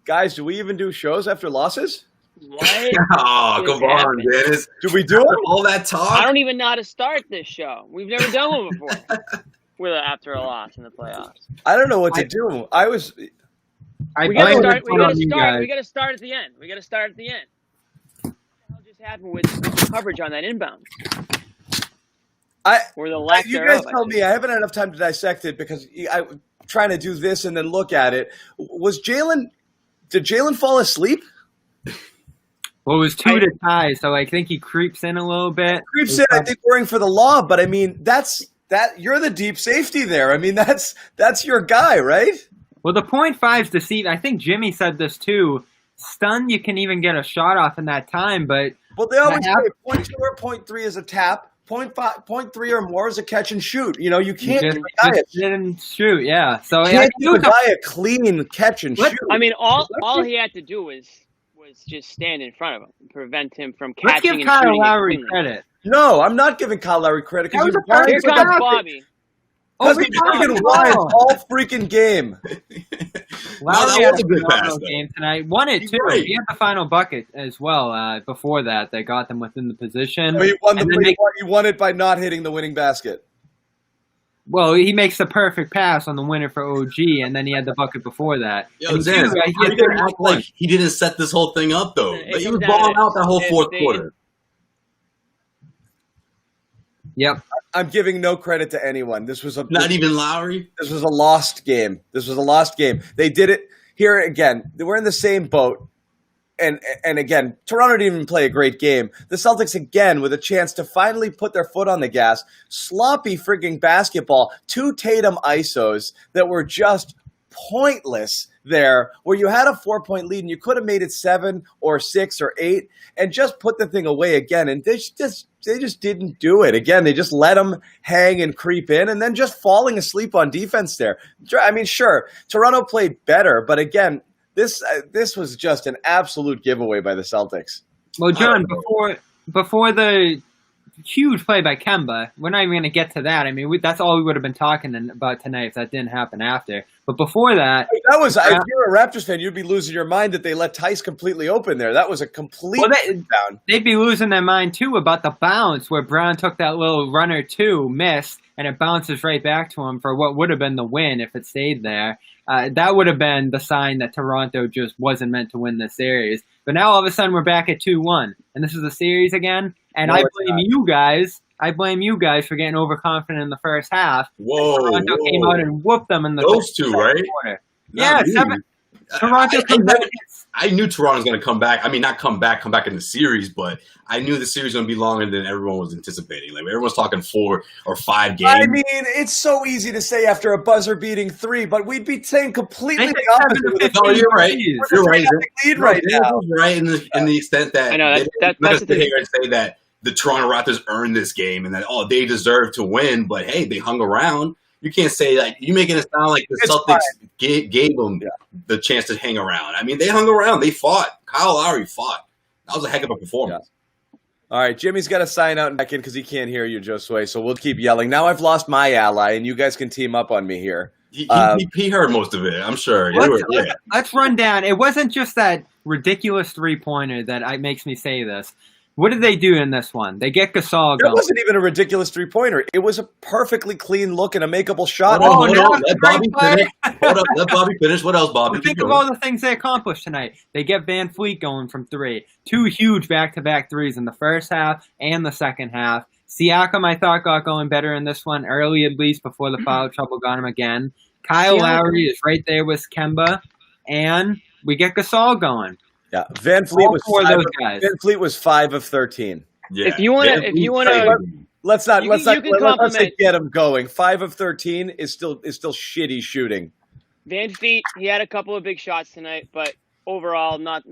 Guys, do we even do shows after losses? What? Oh, come on, Dennis. Do we do it? All that talk? I don't even know how to start this show. We've never done one before. After a loss in the playoffs. I don't know what to do. We gotta start at the end. What the hell just happened with the coverage on that inbound? You guys tell me. I haven't had enough time to dissect it because I'm trying to do this and then look at it. Did Jalen fall asleep? Well, it was 2-tie, so I think he creeps in a little bit. Creeps in, I think, worrying for the lob, but I mean, you're the deep safety there. I mean, that's your guy, right? Well, the 0.5's deceive. I think Jimmy said this too. Stun, you can even get a shot off in that time, but they always say 0.2 or 0.3 is a tap. 0.5, 0.3 or more is a catch and shoot. You know, you can't give a guy didn't shoot, yeah. So give a guy a clean catch and shoot. I mean, all he had to do was just stand in front of him and prevent him from catching. Let's give and Kyle shooting Lowry credit. No, I'm not giving Kyle Lowry credit because Here comes Bobby. Because he freaking won all freaking game. Lowry had a phenomenal game tonight. Won it too. He had the final bucket as well. Before that, they got them within the position. He won it by not hitting the winning basket. Well, he makes the perfect pass on the winner for OG, and then he had the bucket before that. Yo, Dennis, he didn't act like he didn't set this whole thing up, though. He was balling out that whole fourth quarter. Yep. I'm giving no credit to anyone. Not even Lowry? This was a lost game. They did it here again. We're in the same boat. And again, Toronto didn't even play a great game. The Celtics, again, with a chance to finally put their foot on the gas. Sloppy frigging basketball. 2 Tatum ISOs that were just pointless there, where you had a 4-point lead and you could have made it 7 or 6 or 8 and just put the thing away again. And they just didn't do it. Again, they just let them hang and creep in and then just falling asleep on defense there. I mean, sure, Toronto played better, but again, this was just an absolute giveaway by the Celtics. Well, John, before the huge play by Kemba, we're not even going to get to that. I mean, that's all we would have been talking about tonight if that didn't happen after. But before that, if you're a Raptors fan, you'd be losing your mind that they let Tice completely open there. That was a complete down. They'd be losing their mind too about the bounce where Brown took that little runner too, missed, and it bounces right back to him for what would have been the win if it stayed there. That would have been the sign that Toronto just wasn't meant to win this series. But now all of a sudden we're back at 2-1, and this is the series again. And I blame you guys. I blame you guys for getting overconfident in the first half. Toronto came out and whooped them in the second quarter. Yeah, 7. Toronto comes out. I knew Toronto was going to come back. I mean, not come back in the series, but I knew the series was going to be longer than everyone was anticipating. Like, everyone's talking 4 or 5 games. I mean, it's so easy to say after a buzzer-beating 3, but we'd be saying completely the opposite. No, you're right. You're right. Lead right now. Right in the extent that I know that's the thing. Here and say that the Toronto Raptors earned this game and that they deserve to win, but hey, they hung around. You can't say like you making it sound like the Celtics gave them the chance to hang around. I mean, they hung around. They fought. Kyle Lowry fought. That was a heck of a performance. Yeah. All right, Jimmy's got to sign out and back in because he can't hear you, Josue. So we'll keep yelling. Now I've lost my ally, and you guys can team up on me here. He heard most of it, I'm sure. Let's run down. It wasn't just that ridiculous 3-pointer that makes me say this. What did they do in this one? They get Gasol going. It wasn't even a ridiculous 3-pointer. It was a perfectly clean look and a makeable shot. Let Bobby finish. Hold up, let Bobby finish. What else, Bobby? Think of all the things they accomplished tonight. They get Van Fleet going from 3. 2 huge back-to-back threes in the first half and the second half. Siakam, I thought, got going better in this one, early at least, before the foul trouble got him again. Kyle Lowry is right there with Kemba, and we get Gasol going. Yeah, Van Fleet was 5 of 13. Yeah. If you want to, let's not say get him going. 5 of 13 is still shitty shooting. Van Fleet, he had a couple of big shots tonight, but overall, not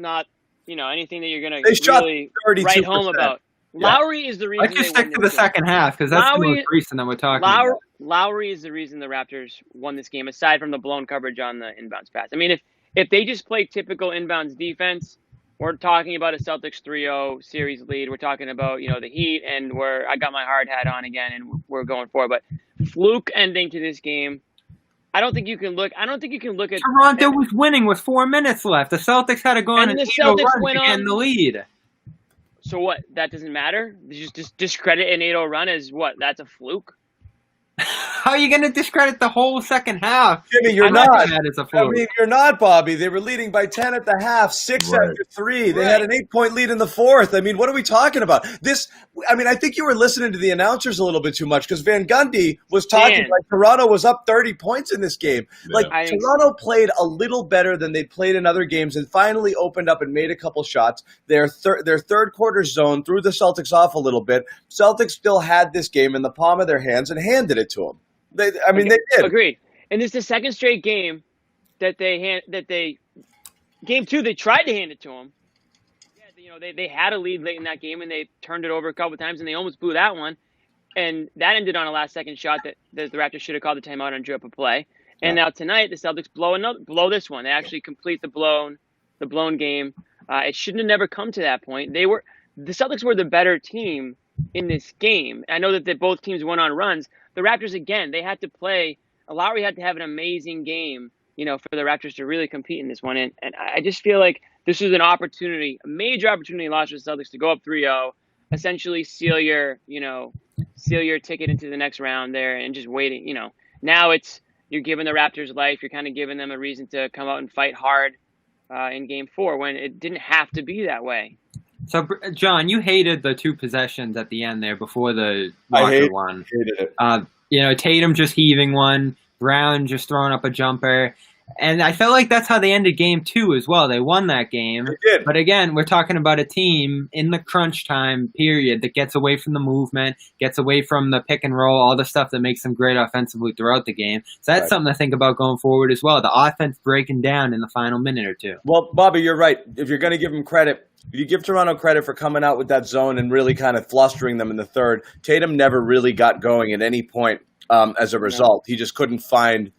anything that you're gonna really write home about. Yeah. Lowry is the reason. Let's just stick to the second half because that's the most recent that we're talking about. Lowry is the reason the Raptors won this game, aside from the blown coverage on the inbounds pass. I mean, if they just play typical inbounds defense, we're talking about a Celtics 3-0 series lead. We're talking about, the Heat, and I got my hard hat on again, and we're going forward. But fluke ending to this game, I don't think you can look at Toronto was winning with 4 minutes left. The Celtics had to go on And an the 8-0 Celtics run went to get in on- the lead. So what? That doesn't matter? Just discredit an 8-0 run as what? That's a fluke? How are you going to discredit the whole second half? Jimmy, you're I'm not. looking at it as a I fluke. mean, you're not, Bobby. They were leading by 10 at the half, 6 Right. after 3. They had an 8-point lead in the fourth. I mean, what are we talking about? I think you were listening to the announcers a little bit too much because Van Gundy was talking Dan. like Toronto was up 30 points in this game. Yeah. Like, I think- Toronto played a little better than they'd played in other games and finally opened up and made a couple shots. Their third quarter zone threw the Celtics off a little bit. Celtics still had this game in the palm of their hands and handed it to them. They did. Agreed. And this is the second straight game that game 2 they tried to hand it to them. Yeah, they had a lead late in that game and they turned it over a couple of times and they almost blew that one. And that ended on a last second shot that the Raptors should have called the timeout and drew up a play. And now tonight the Celtics blow this one. They actually complete the blown game. It shouldn't have never come to that point. The Celtics were the better team in this game. I know that both teams went on runs. The Raptors, again, they had to play. Lowry had to have an amazing game, for the Raptors to really compete in this one. And I just feel like this was a major opportunity lost for the Celtics to go up 3-0, essentially seal your ticket into the next round there and just waiting. Now you're giving the Raptors life. You're kind of giving them a reason to come out and fight hard in Game 4 when it didn't have to be that way. So, John, you hated the 2 possessions at the end there before the Walker one. Hated it. Tatum just heaving one, Brown just throwing up a jumper. And I felt like that's how they ended Game 2 as well. They won that game. They did. But again, we're talking about a team in the crunch time period that gets away from the movement, gets away from the pick and roll, all the stuff that makes them great offensively throughout the game. So that's something to think about going forward as well. The offense breaking down in the final minute or two. Well, Bobby, you're right. If you're going to give them credit, if you give Toronto credit for coming out with that zone and really kind of flustering them in the third, Tatum never really got going at any point as a result. He just couldn't find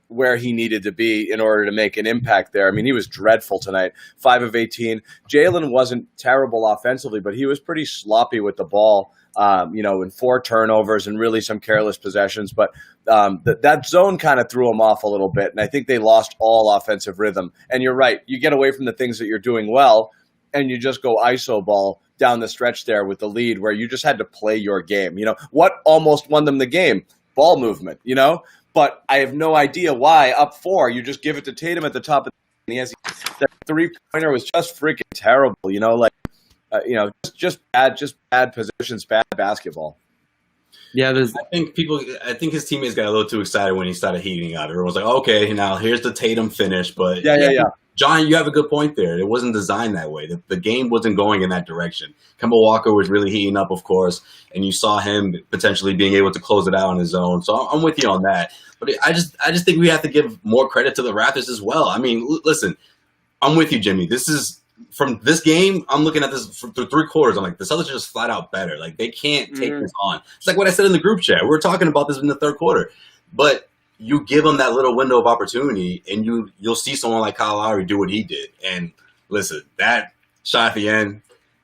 where he needed to be in order to make an impact there. I mean, he was dreadful tonight, 5 of 18. Jalen wasn't terrible offensively, but he was pretty sloppy with the ball, in 4 turnovers and really some careless possessions. But that zone kind of threw him off a little bit, and I think they lost all offensive rhythm. And you're right. You get away from the things that you're doing well, and you just go iso ball down the stretch there with the lead where you just had to play your game. What almost won them the game? Ball movement, But I have no idea why up 4 you just give it to Tatum at the top of the that 3-pointer was just freaking terrible, just bad positions, bad basketball. Yeah, I think his teammates got a little too excited when he started heating up. Everyone was like, okay, now here's the Tatum finish. But Yeah. John, you have a good point there. It wasn't designed that way. The game wasn't going in that direction. Kemba Walker was really heating up, of course, and you saw him potentially being able to close it out on his own. So I'm with you on that. But I just think we have to give more credit to the Raptors as well. I mean, listen, I'm with you, Jimmy. From this game, I'm looking at this for 3 quarters. I'm like, the Celtics are just flat out better. Like, they can't take this on. It's like what I said in the group chat. We were talking about this in the third quarter. But you give them that little window of opportunity, and you'll see someone like Kyle Lowry do what he did. And listen, that shot at the end,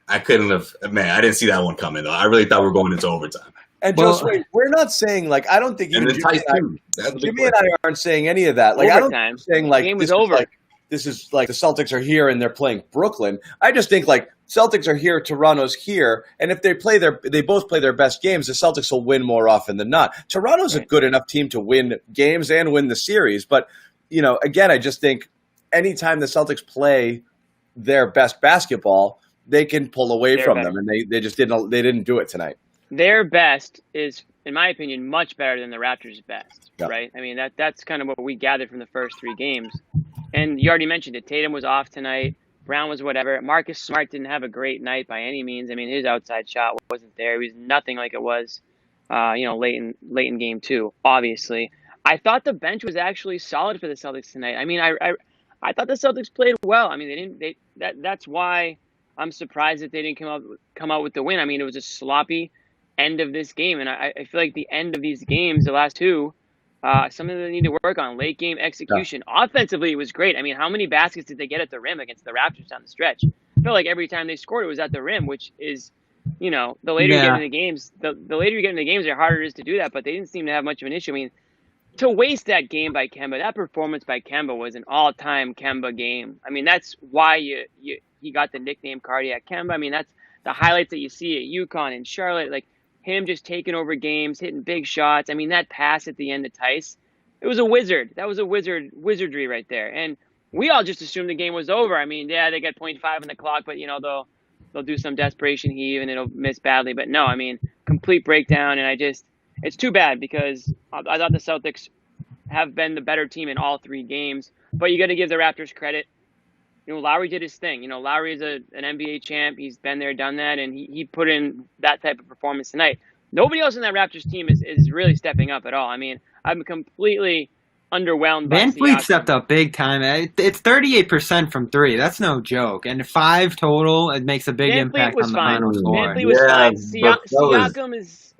I didn't see that one coming, though. I really thought we were going into overtime. And just wait, we're not saying, I don't think even Jimmy and I aren't saying any of that. I don't think we're saying, the game was over. This is like the Celtics are here and they're playing Brooklyn. I just think Celtics are here, Toronto's here, and if they both play their best games, the Celtics will win more often than not. Toronto's a good enough team to win games and win the series, but again, I just think anytime the Celtics play their best basketball, they can pull away from them, and they just didn't do it tonight. Their best is, in my opinion, much better than the Raptors' best, right? I mean, that's kind of what we gathered from the first 3 games. And you already mentioned it. Tatum was off tonight. Brown was whatever. Marcus Smart didn't have a great night by any means. I mean, his outside shot wasn't there. He was nothing like it was, late in Game 2, obviously. I thought the bench was actually solid for the Celtics tonight. I mean, I thought the Celtics played well. I mean, that's why I'm surprised that they didn't come out with the win. I mean, it was a sloppy end of this game. And I feel like the end of these games, the last 2, something that they need to work on. Late game execution. Yeah. Offensively, it was great. I mean, how many baskets did they get at the rim against the Raptors down the stretch? I feel like every time they scored, it was at the rim, which is, the later you get into the games, the later you get into the games, the harder it is to do that. But they didn't seem to have much of an issue. I mean, to waste that game by Kemba, that performance by Kemba was an all-time Kemba game. I mean, that's why he got the nickname Cardiac Kemba. I mean, that's the highlights that you see at UConn and Charlotte, like him just taking over games, hitting big shots. I mean, that pass at the end to Tice, it was a wizard. That was a wizardry right there. And we all just assumed the game was over. I mean, yeah, they got 0.5 on the clock, but, they'll do some desperation heave and it'll miss badly. But no, I mean, complete breakdown. And it's too bad because I thought the Celtics have been the better team in all 3 games. But you got to give the Raptors credit. Lowry did his thing. Lowry is an NBA champ. He's been there, done that, and he put in that type of performance tonight. Nobody else in that Raptors team is really stepping up at all. I mean, I'm completely underwhelmed by VanVleet stepped up big time. It's 38% from 3. That's no joke. And 5 total, it makes a big impact on the final score. VanVleet was fine.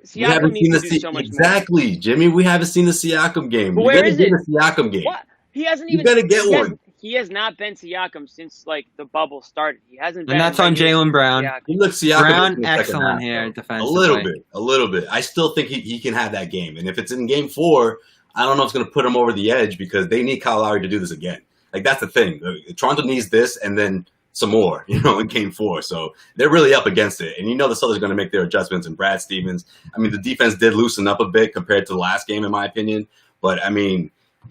Siakam needs to do so much exactly, more. Jimmy. We haven't seen the Siakam game. But where is it? The Siakam game. What? He hasn't even. You gotta get one. He has not been Siakam since the bubble started. He hasn't been. And that's on Jaylen Brown. He looks Siakam. Brown excellent here defensively. A little bit. I still think he can have that game. And if it's in game 4, I don't know if it's going to put him over the edge because they need Kyle Lowry to do this again. Like, that's the thing. Toronto needs this and then some more, in game 4. So they're really up against it. And the Celtics are going to make their adjustments. And Brad Stevens, I mean, the defense did loosen up a bit compared to the last game, in my opinion. But, I mean,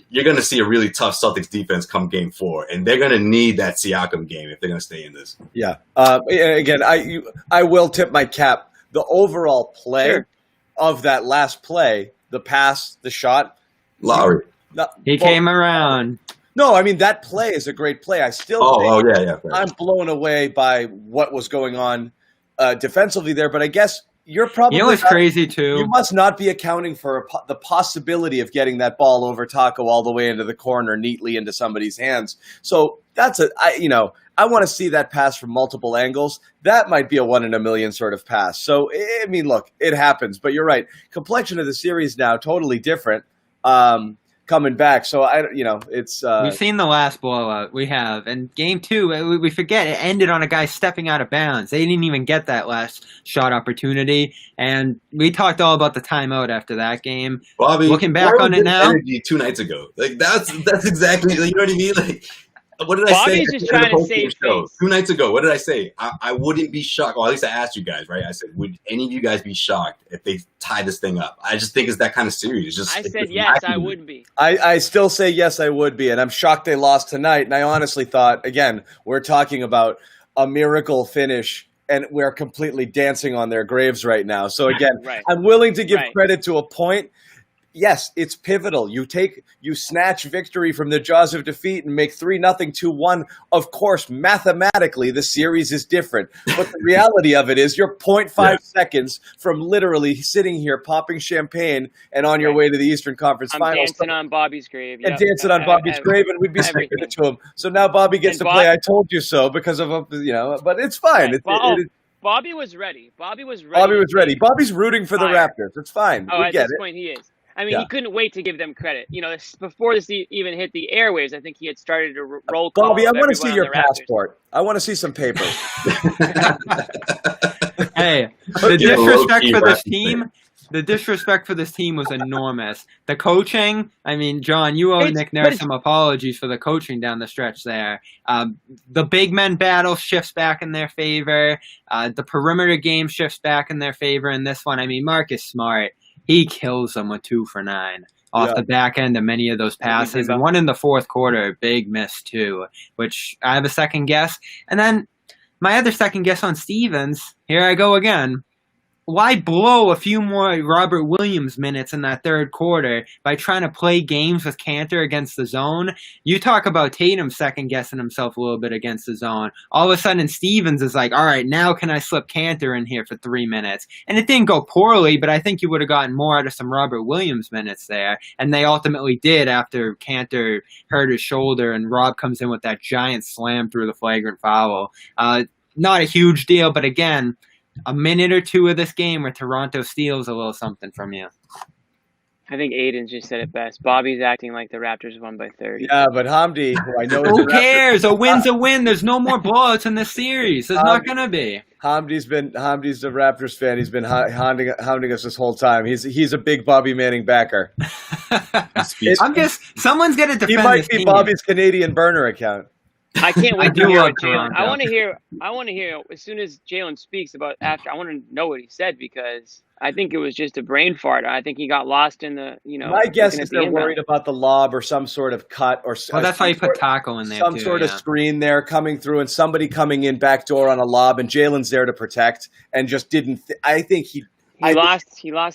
you're going to see a really tough Celtics defense come game 4. And they're going to need that Siakam game if they're going to stay in this. Yeah. Again, I will tip my cap. The overall play of that last play, the pass, the shot, Lowry. He came around. No, I mean, that play is a great play. I still think I'm blown away by what was going on defensively there. But I guess you're probably what's crazy, too? You must not be accounting for the possibility of getting that ball over Taco all the way into the corner neatly into somebody's hands. So that's I want to see that pass from multiple angles. That might be a 1 in a million sort of pass. So, I mean, look, it happens. But you're right. Complexion of the series now, totally different. Coming back, so it's. We've seen the last blowout. We have, and game 2, we forget it ended on a guy stepping out of bounds. They didn't even get that last shot opportunity, and we talked all about the timeout after that game. Bobby, looking back on it now, 2 nights ago, like that's exactly, you know what I mean, like. What did I say? Bobby's just trying to save face. 2 nights ago, what did I say? I wouldn't be shocked. Well, at least I asked you guys, right? I said, would any of you guys be shocked if they tie this thing up? I just think it's that kind of series. I said yes, I would be. I still say yes, I would be. And I'm shocked they lost tonight. And I honestly thought, again, we're talking about a miracle finish. And we're completely dancing on their graves right now. So, again, I'm willing to give credit to a point. Yes, it's pivotal. You snatch victory from the jaws of defeat and make 3-0, 2-1. Of course, mathematically, the series is different. But the reality of it is you're 0.5 seconds from literally sitting here popping champagne and on your way to the Eastern Conference Finals. Dancing on Bobby's grave. And dancing on Bobby's grave, and we'd be speaking it to him. So now Bobby gets to play I Told You So because of, but it's fine. Bobby was ready. Bobby was ready. Bobby's rooting for the Raptors. It's fine. At this point, he is. I mean, he couldn't wait to give them credit. Before this even hit the airwaves, I think he had started a roll call. Bobby, I want to see your passport. I want to see some papers. Hey, the disrespect for this team. The disrespect for this team was enormous. The coaching, I mean, John, you owe Nick Nurse some apologies for the coaching down the stretch there. The big men battle shifts back in their favor. The perimeter game shifts back in their favor in this one. I mean, Marcus Smart, he kills them with 2 for 9 off the back end of many of those passes. And one in the fourth quarter, big miss too, which I have a second guess. And then my other second guess on Stevens, here I go again. Why blow a few more Robert Williams minutes in that third quarter by trying to play games with Cantor against the zone? You talk about Tatum second-guessing himself a little bit against the zone. All of a sudden, Stevens is like, all right, now can I slip Cantor in here for 3 minutes? And it didn't go poorly, but I think you would have gotten more out of some Robert Williams minutes there. And they ultimately did after Cantor hurt his shoulder and Rob comes in with that giant slam through the flagrant foul. Not a huge deal, but again, a minute or two of this game where Toronto steals a little something from you. I think Aiden just said it best. Bobby's acting like the Raptors won by 30. Yeah, but Hamdi, who I know who cares? A win's a win. There's no more blowouts in this series. There's not going to be. Hamdi's a Raptors fan. He's been hounding us this whole time. He's a big Bobby Manning backer. Someone's got to defend. He might this be team. Bobby's Canadian burner account. I can't wait to do hear love what Jalen. Toronto. I want to hear as soon as Jalen speaks about after. I want to know what he said because I think it was just a brain fart. I think he got lost in the My guess looking is at the they're worried about the lob or some sort of cut or. Well, that's why you put Taco in there. Some too, sort of screen there coming through and somebody coming in backdoor on a lob and Jalen's there to protect and just didn't. I think he lost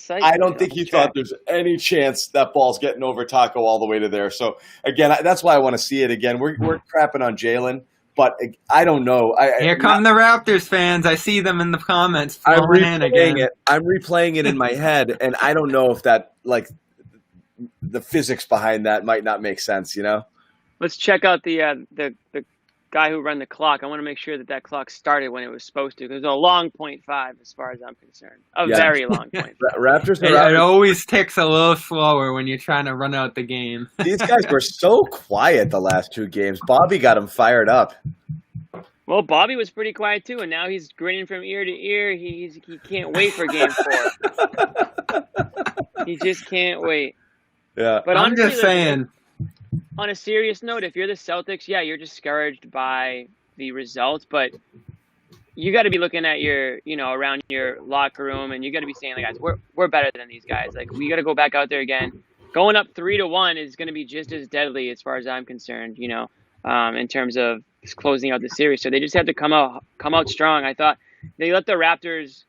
sight. I don't think he thought there's any chance that ball's getting over Taco all the way to there. So again, that's why I want to see it again. We're crapping on Jalen, but I don't know. Here come the Raptors fans. I see them in the comments. I'm replaying it in my head, and I don't know if that the physics behind that might not make sense. Let's check out the guy who ran the clock. I want to make sure that clock started when it was supposed to. Because it was a long 0.5 as far as I'm concerned. Very long 0.5. Raptors. It always ticks a little slower when you're trying to run out the game. These guys were so quiet the last two games. Bobby got them fired up. Well, Bobby was pretty quiet too, and now he's grinning from ear to ear. He can't wait for Game 4. He just can't wait. Yeah, but I'm just saying. On a serious note, if you're the Celtics, yeah, you're discouraged by the results, but you got to be looking at your, around your locker room, and you got to be saying, guys, we're better than these guys. We got to go back out there again. Going up 3-1 is going to be just as deadly as far as I'm concerned, in terms of closing out the series. So they just have to come out strong. I thought they let the Raptors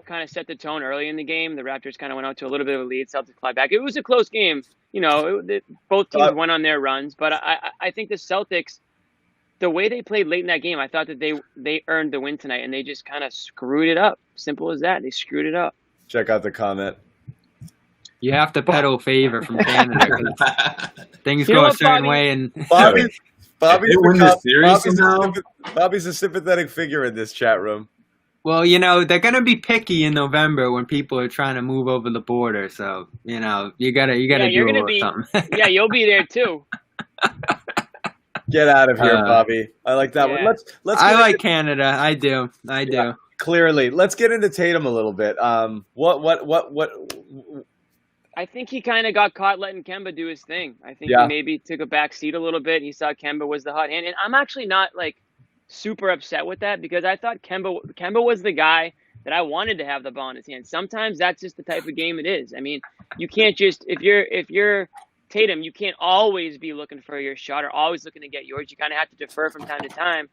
kind of set the tone early in the game. The Raptors kind of went out to a little bit of a lead. Celtics clawed back. It was a close game. Both teams went on their runs, but I think the Celtics, the way they played late in that game, I thought that they earned the win tonight, and they just kind of screwed it up. Simple as that. They screwed it up. Check out the comment. You have to pedal favor from Canada. Things go a certain way, and Bobby's a sympathetic figure in this chat room. Well, they're going to be picky in November when people are trying to move over the border. So, you gotta do something. Yeah, you'll be there too. Get out of here, Bobby. I like that one. Let's. I like Canada. I do. Yeah, clearly, let's get into Tatum a little bit. What? I think he kind of got caught letting Kemba do his thing. I think he maybe took a back seat a little bit. He saw Kemba was the hot hand, and I'm actually not super upset with that because I thought Kemba was the guy that I wanted to have the ball in his hand. Sometimes that's just the type of game it is. I mean, you can't just if you're Tatum, you can't always be looking for your shot or always looking to get yours. You kind of have to defer from time to time.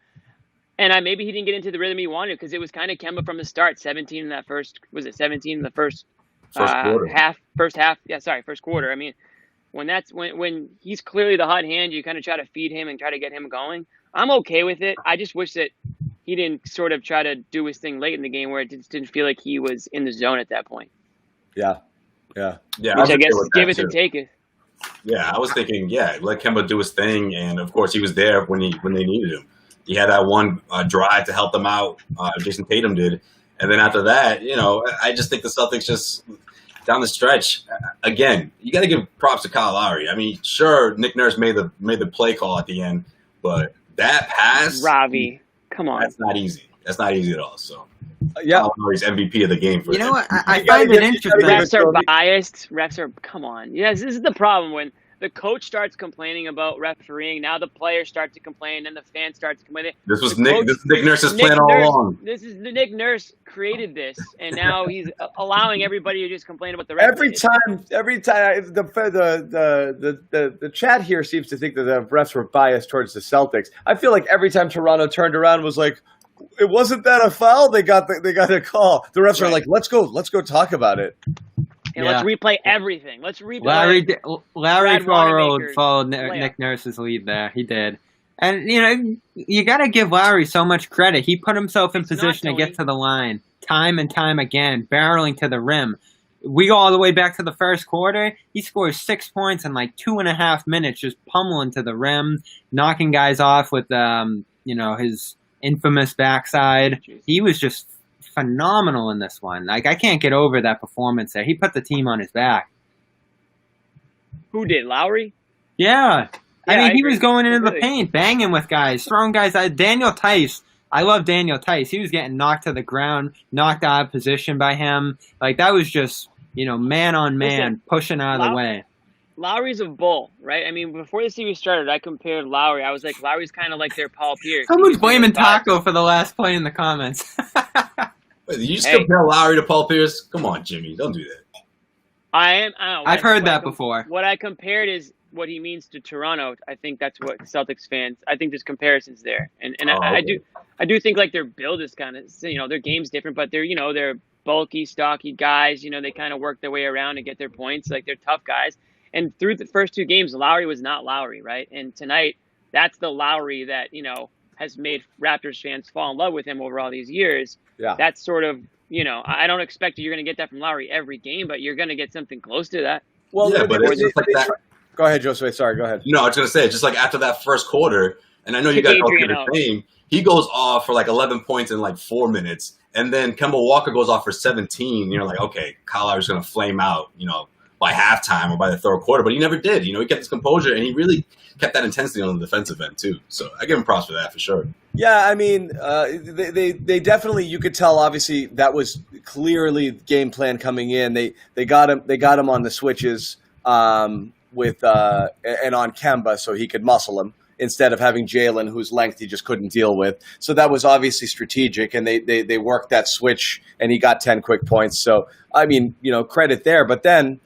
And maybe he didn't get into the rhythm he wanted because it was kind of Kemba from the start. 17 in that first in the first quarter. First quarter. I mean, when he's clearly the hot hand, you kind of try to feed him and try to get him going. I'm okay with it. I just wish that he didn't sort of try to do his thing late in the game where it just didn't feel like he was in the zone at that point. Yeah. Which I guess give it and take it. Yeah, I was thinking, let Kemba do his thing, and of course he was there when they needed him. He had that one drive to help them out. Jason Tatum did, and then after that, I just think the Celtics just down the stretch again. You got to give props to Kyle Lowry. I mean, sure, Nick Nurse made the play call at the end, but that pass, Ravi, come on, that's not easy. That's not easy at all. So, Kyle Lowry's MVP of the game for what? I find it interesting. Refs are biased. Refs are come on. Yes, this is the problem when the coach starts complaining about refereeing. Now the players start to complain, and the fans start to complain. This was Nick Nurse's plan all along. This is the Nick Nurse created this, and now he's allowing everybody to just complain about the refs. Every time the chat here seems to think that the refs were biased towards the Celtics. I feel like every time Toronto turned around and was like, it wasn't that a foul. They got a call. The refs are like, let's go talk about it. And let's replay everything. Let's replay. Larry followed Nick Nurse's lead there. He did. And, you got to give Lowry so much credit. He put himself in position to get to the line time and time again, barreling to the rim. We go all the way back to the first quarter. He scores 6 points in 2.5 minutes, just pummeling to the rim, knocking guys off with, his infamous backside. Jeez. He was just phenomenal in this one. I can't get over that performance there. He put the team on his back. Who did? Lowry? Yeah. I mean, he was going into the really. paint, banging with guys, throwing guys out. Daniel Tice I love Daniel Tice. He was getting knocked to the ground, knocked out of position by him. Like, that was just, man on man, pushing out of the way. Lowry's a bull, right? I mean, before the series started, I compared Lowry. I was like, Lowry's kind of like their Paul Pierce. Someone's blaming Taco for the last play in the comments. Wait, you just compare Lowry to Paul Pierce? Come on, Jimmy. Don't do that. I've heard that before. What I compared is what he means to Toronto. I think that's what Celtics fans. I think there's comparisons there, and I do think like their build is kind of their game's different, but they're bulky, stocky guys. They kind of work their way around and get their points. Like they're tough guys. And through the first two games, Lowry was not Lowry, right? And tonight, that's the Lowry that has made Raptors fans fall in love with him over all these years. Yeah, that's sort of I don't expect you're going to get that from Lowry every game, but you're going to get something close to that. Well, yeah, but it's just like that. Go ahead, Josue. Sorry, go ahead. No, I was going to say, just like after that first quarter, and I know you guys all do the same, he goes off for like 11 points in like 4 minutes, and then Kemba Walker goes off for 17. You're like, okay, Kyle Lowry's going to flame out, by halftime or by the third quarter, but he never did. He kept his composure, and he really kept that intensity on the defensive end too. So I give him props for that for sure. Yeah, I mean, they definitely, you could tell. Obviously, that was clearly game plan coming in. They got him on the switches with and on Kemba, so he could muscle him instead of having Jalen, whose length he just couldn't deal with. So that was obviously strategic, and they worked that switch, and he got 10 quick points. So I mean, credit there. But then,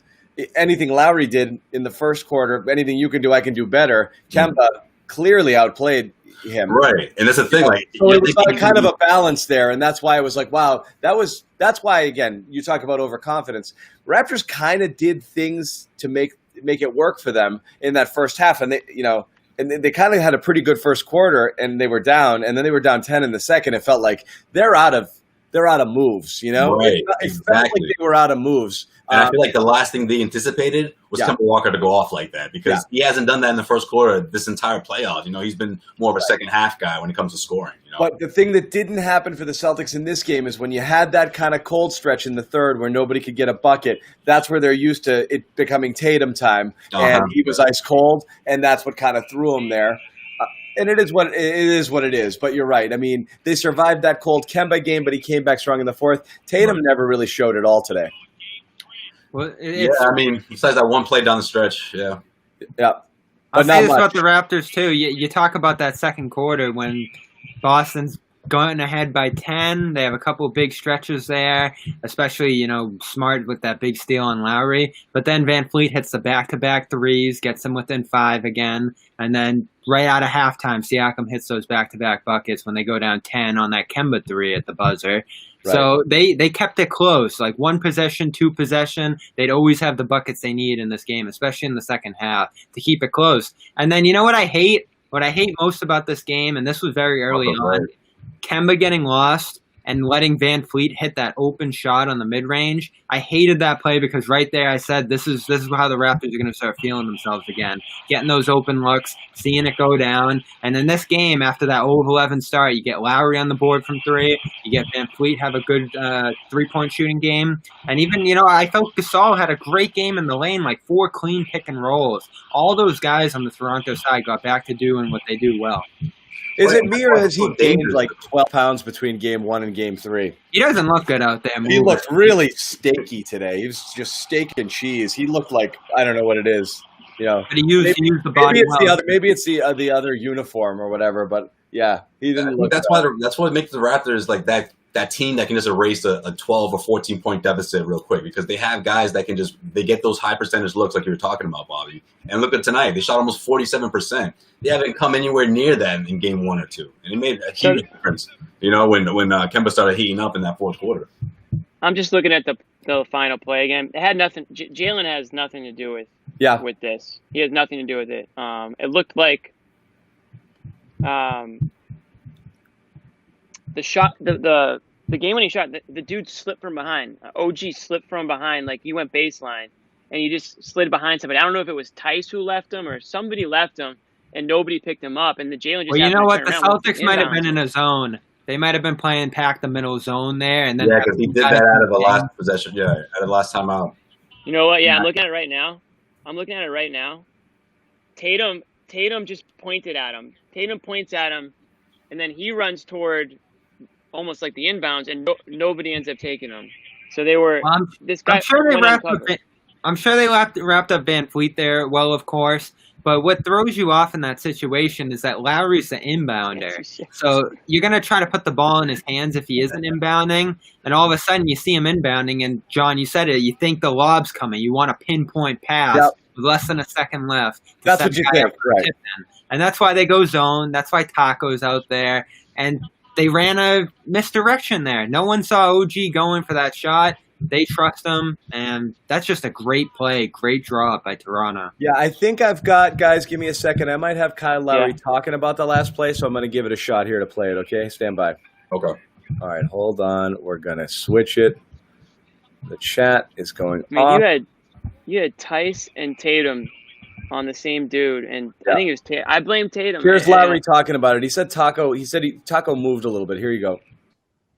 anything Lowry did in the first quarter, anything you can do, I can do better. Kemba clearly outplayed him. Right. And that's the thing. So it was kind of a balance there. And that's why I was like, wow, that's why, again, you talk about overconfidence. Raptors kind of did things to make it work for them in that first half. And they kind of had a pretty good first quarter, and they were down, and then they were down 10 in the second. It felt like they're out of moves, Right, it felt like they were out of moves. And I feel like the last thing they anticipated was Kemba Walker to go off like that, because he hasn't done that in the first quarter this entire playoff. He's been more of a second half guy when it comes to scoring. But the thing that didn't happen for the Celtics in this game is when you had that kind of cold stretch in the third where nobody could get a bucket, that's where they're used to it becoming Tatum time. And he was ice cold, and that's what kind of threw him there. And it is what it is. But you're right. I mean, they survived that cold Kemba game, but he came back strong in the fourth. Tatum never really showed it all today. Well, I mean, besides that one play down the stretch, yeah. I'll say this about the Raptors too. You talk about that second quarter when Boston's going ahead by 10. They have a couple of big stretches there, especially, Smart with that big steal on Lowry. But then Van Fleet hits the back-to-back threes, gets them within 5 again. And then right out of halftime, Siakam hits those back-to-back buckets when they go down 10 on that Kemba 3 at the buzzer. Right. So they kept it close, like 1 possession, 2 possession. They'd always have the buckets they need in this game, especially in the second half, to keep it close. And then what I hate? What I hate most about this game, and this was very early on, Kemba getting lost and letting Van Fleet hit that open shot on the mid-range. I hated that play because right there I said this is how the Raptors are going to start feeling themselves again, getting those open looks, seeing it go down. And in this game, after that 0-11 start, you get Lowry on the board from 3. You get Van Fleet have a good 3-point shooting game. And even, I felt Gasol had a great game in the lane, like 4 clean pick and rolls. All those guys on the Toronto side got back to doing what they do well. Is it me, or has he gained like 12 pounds between game 1 and game 3? He doesn't look good out there. He looked really steaky today. He was just steak and cheese. He looked like, I don't know what it is. But he used the body. Maybe it's the other uniform or whatever. But yeah, he didn't look. That's what makes the Raptors like that team that can just erase a 12 or 14 point deficit real quick, because they have guys that can they get those high percentage looks like you were talking about, Bobby. And look at tonight, they shot almost 47%. They haven't come anywhere near that in game 1 or 2, and it made a huge difference. When Kemba started heating up in that fourth quarter. I'm just looking at the final play again. It had nothing. Jalen has nothing to do with this. He has nothing to do with it. It looked like the shot, the game when he shot, the dude slipped from behind. OG slipped from behind, like he went baseline, and he just slid behind somebody. I don't know if it was Tice who left him or somebody left him, and nobody picked him up. And the Jalen just. Well, you know what? The Celtics might have been in a zone. They might have been playing pack the middle zone there, and then because he did that out of the last possession. Yeah, out of the last time out. You know what? Yeah, I'm looking at it right now. Tatum just pointed at him. Tatum points at him. and then he runs toward almost like the inbounds, and nobody ends up taking him. So they were. Well, this guy. I'm sure they wrapped up Van Fleet there. Well, of course. But what throws you off in that situation is that Lowry's the inbounder. Yes. So you're going to try to put the ball in his hands if he isn't inbounding. And all of a sudden you see him inbounding. And, John, you said it. You think the lob's coming. You want a pinpoint pass with less than a second left. That's what you think, right. And that's why they go zone. That's why Taco's out there. And they ran a misdirection there. No one saw OG going for that shot. They trust him, and that's just a great play, great draw by Toronto. Yeah, I think I've got, guys, give me a second. I might have Kyle Lowry talking about the last play, so I'm going to give it a shot here to play it, okay? Stand by. Okay. All right, hold on. We're going to switch it. The chat is going off. You had Tice and Tatum on the same dude, and I think it was Tatum. I blame Tatum. Here's Lowry talking about it. He said Taco moved a little bit. Here you go.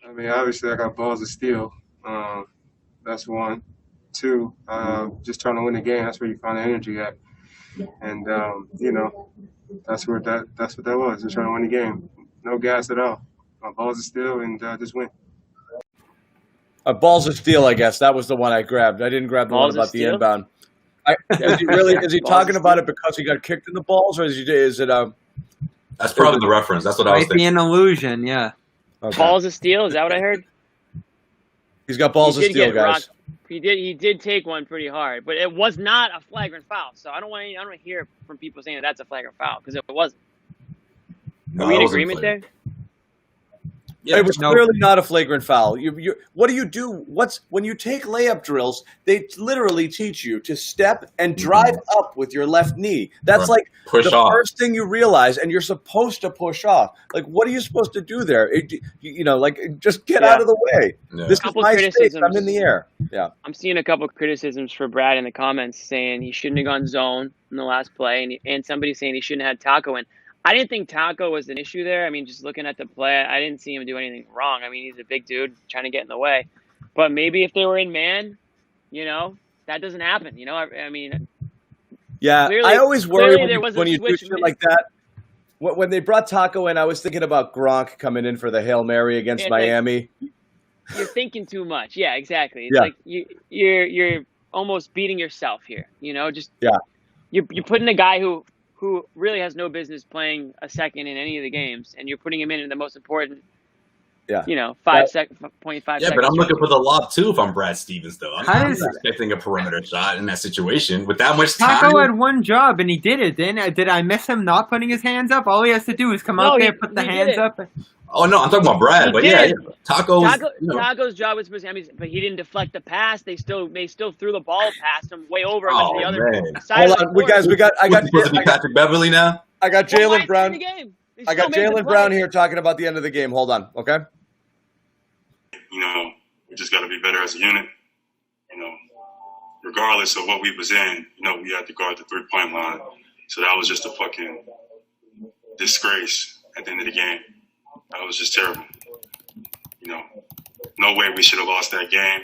I mean, obviously, I got balls of steel. That's one. Two, just trying to win the game. That's where you find the energy at. And, that's what that was, just trying to win the game. No gas at all. My balls of steel and just win. Balls of steel, I guess. That was the one I grabbed. I didn't grab the one about the inbound. Is he talking about it because he got kicked in the balls, or is it? That's probably the reference. That's what I was thinking. Might be an illusion, yeah. Okay. Balls of steel, is that what I heard? He's got balls of steel, guys. He did take one pretty hard, but it was not a flagrant foul. So I don't want to hear from people saying that that's a flagrant foul because it wasn't. Are we in agreement there? Yeah, it was clearly not a flagrant foul. What do you do? When you take layup drills, they literally teach you to step and drive up with your left knee. That's like the first thing you realize, and you're supposed to push off. Like, what are you supposed to do there? Just get out of the way. Yeah. This is my space. I'm in the air. Yeah. I'm seeing a couple criticisms for Brad in the comments saying he shouldn't have gone zone in the last play, and somebody saying he shouldn't have had Taco in. I didn't think Taco was an issue there. I mean, just looking at the play, I didn't see him do anything wrong. I mean, he's a big dude trying to get in the way. But maybe if they were in man, that doesn't happen. I mean. Yeah, clearly, I always worry when you do shit like that. When they brought Taco in, I was thinking about Gronk coming in for the Hail Mary against Miami. You're thinking too much. Yeah, exactly. It's like you're almost beating yourself here. You're putting a guy who really has no business playing a second in any of the games, and you're putting him in the most important, 0.5 seconds. Yeah, but I'm looking for the lob, too, if I'm Brad Stevens, though. I'm not expecting a perimeter shot in that situation with that much time. Taco had one job, and he did it. Did I miss him not putting his hands up? All he has to do is come out there, put the hands up. Oh, no, I'm talking about Brad, but Taco's job was, but he didn't deflect the pass. They still threw the ball past him way over the other side. Hold on, I got supposed to be Patrick Beverly now. I got Jaylen Brown. I got Jaylen Brown here talking about the end of the game. Hold on, okay? We just got to be better as a unit. Regardless of what we was in, we had to guard the 3-point line. So that was just a fucking disgrace at the end of the game. That was just terrible. No way we should have lost that game.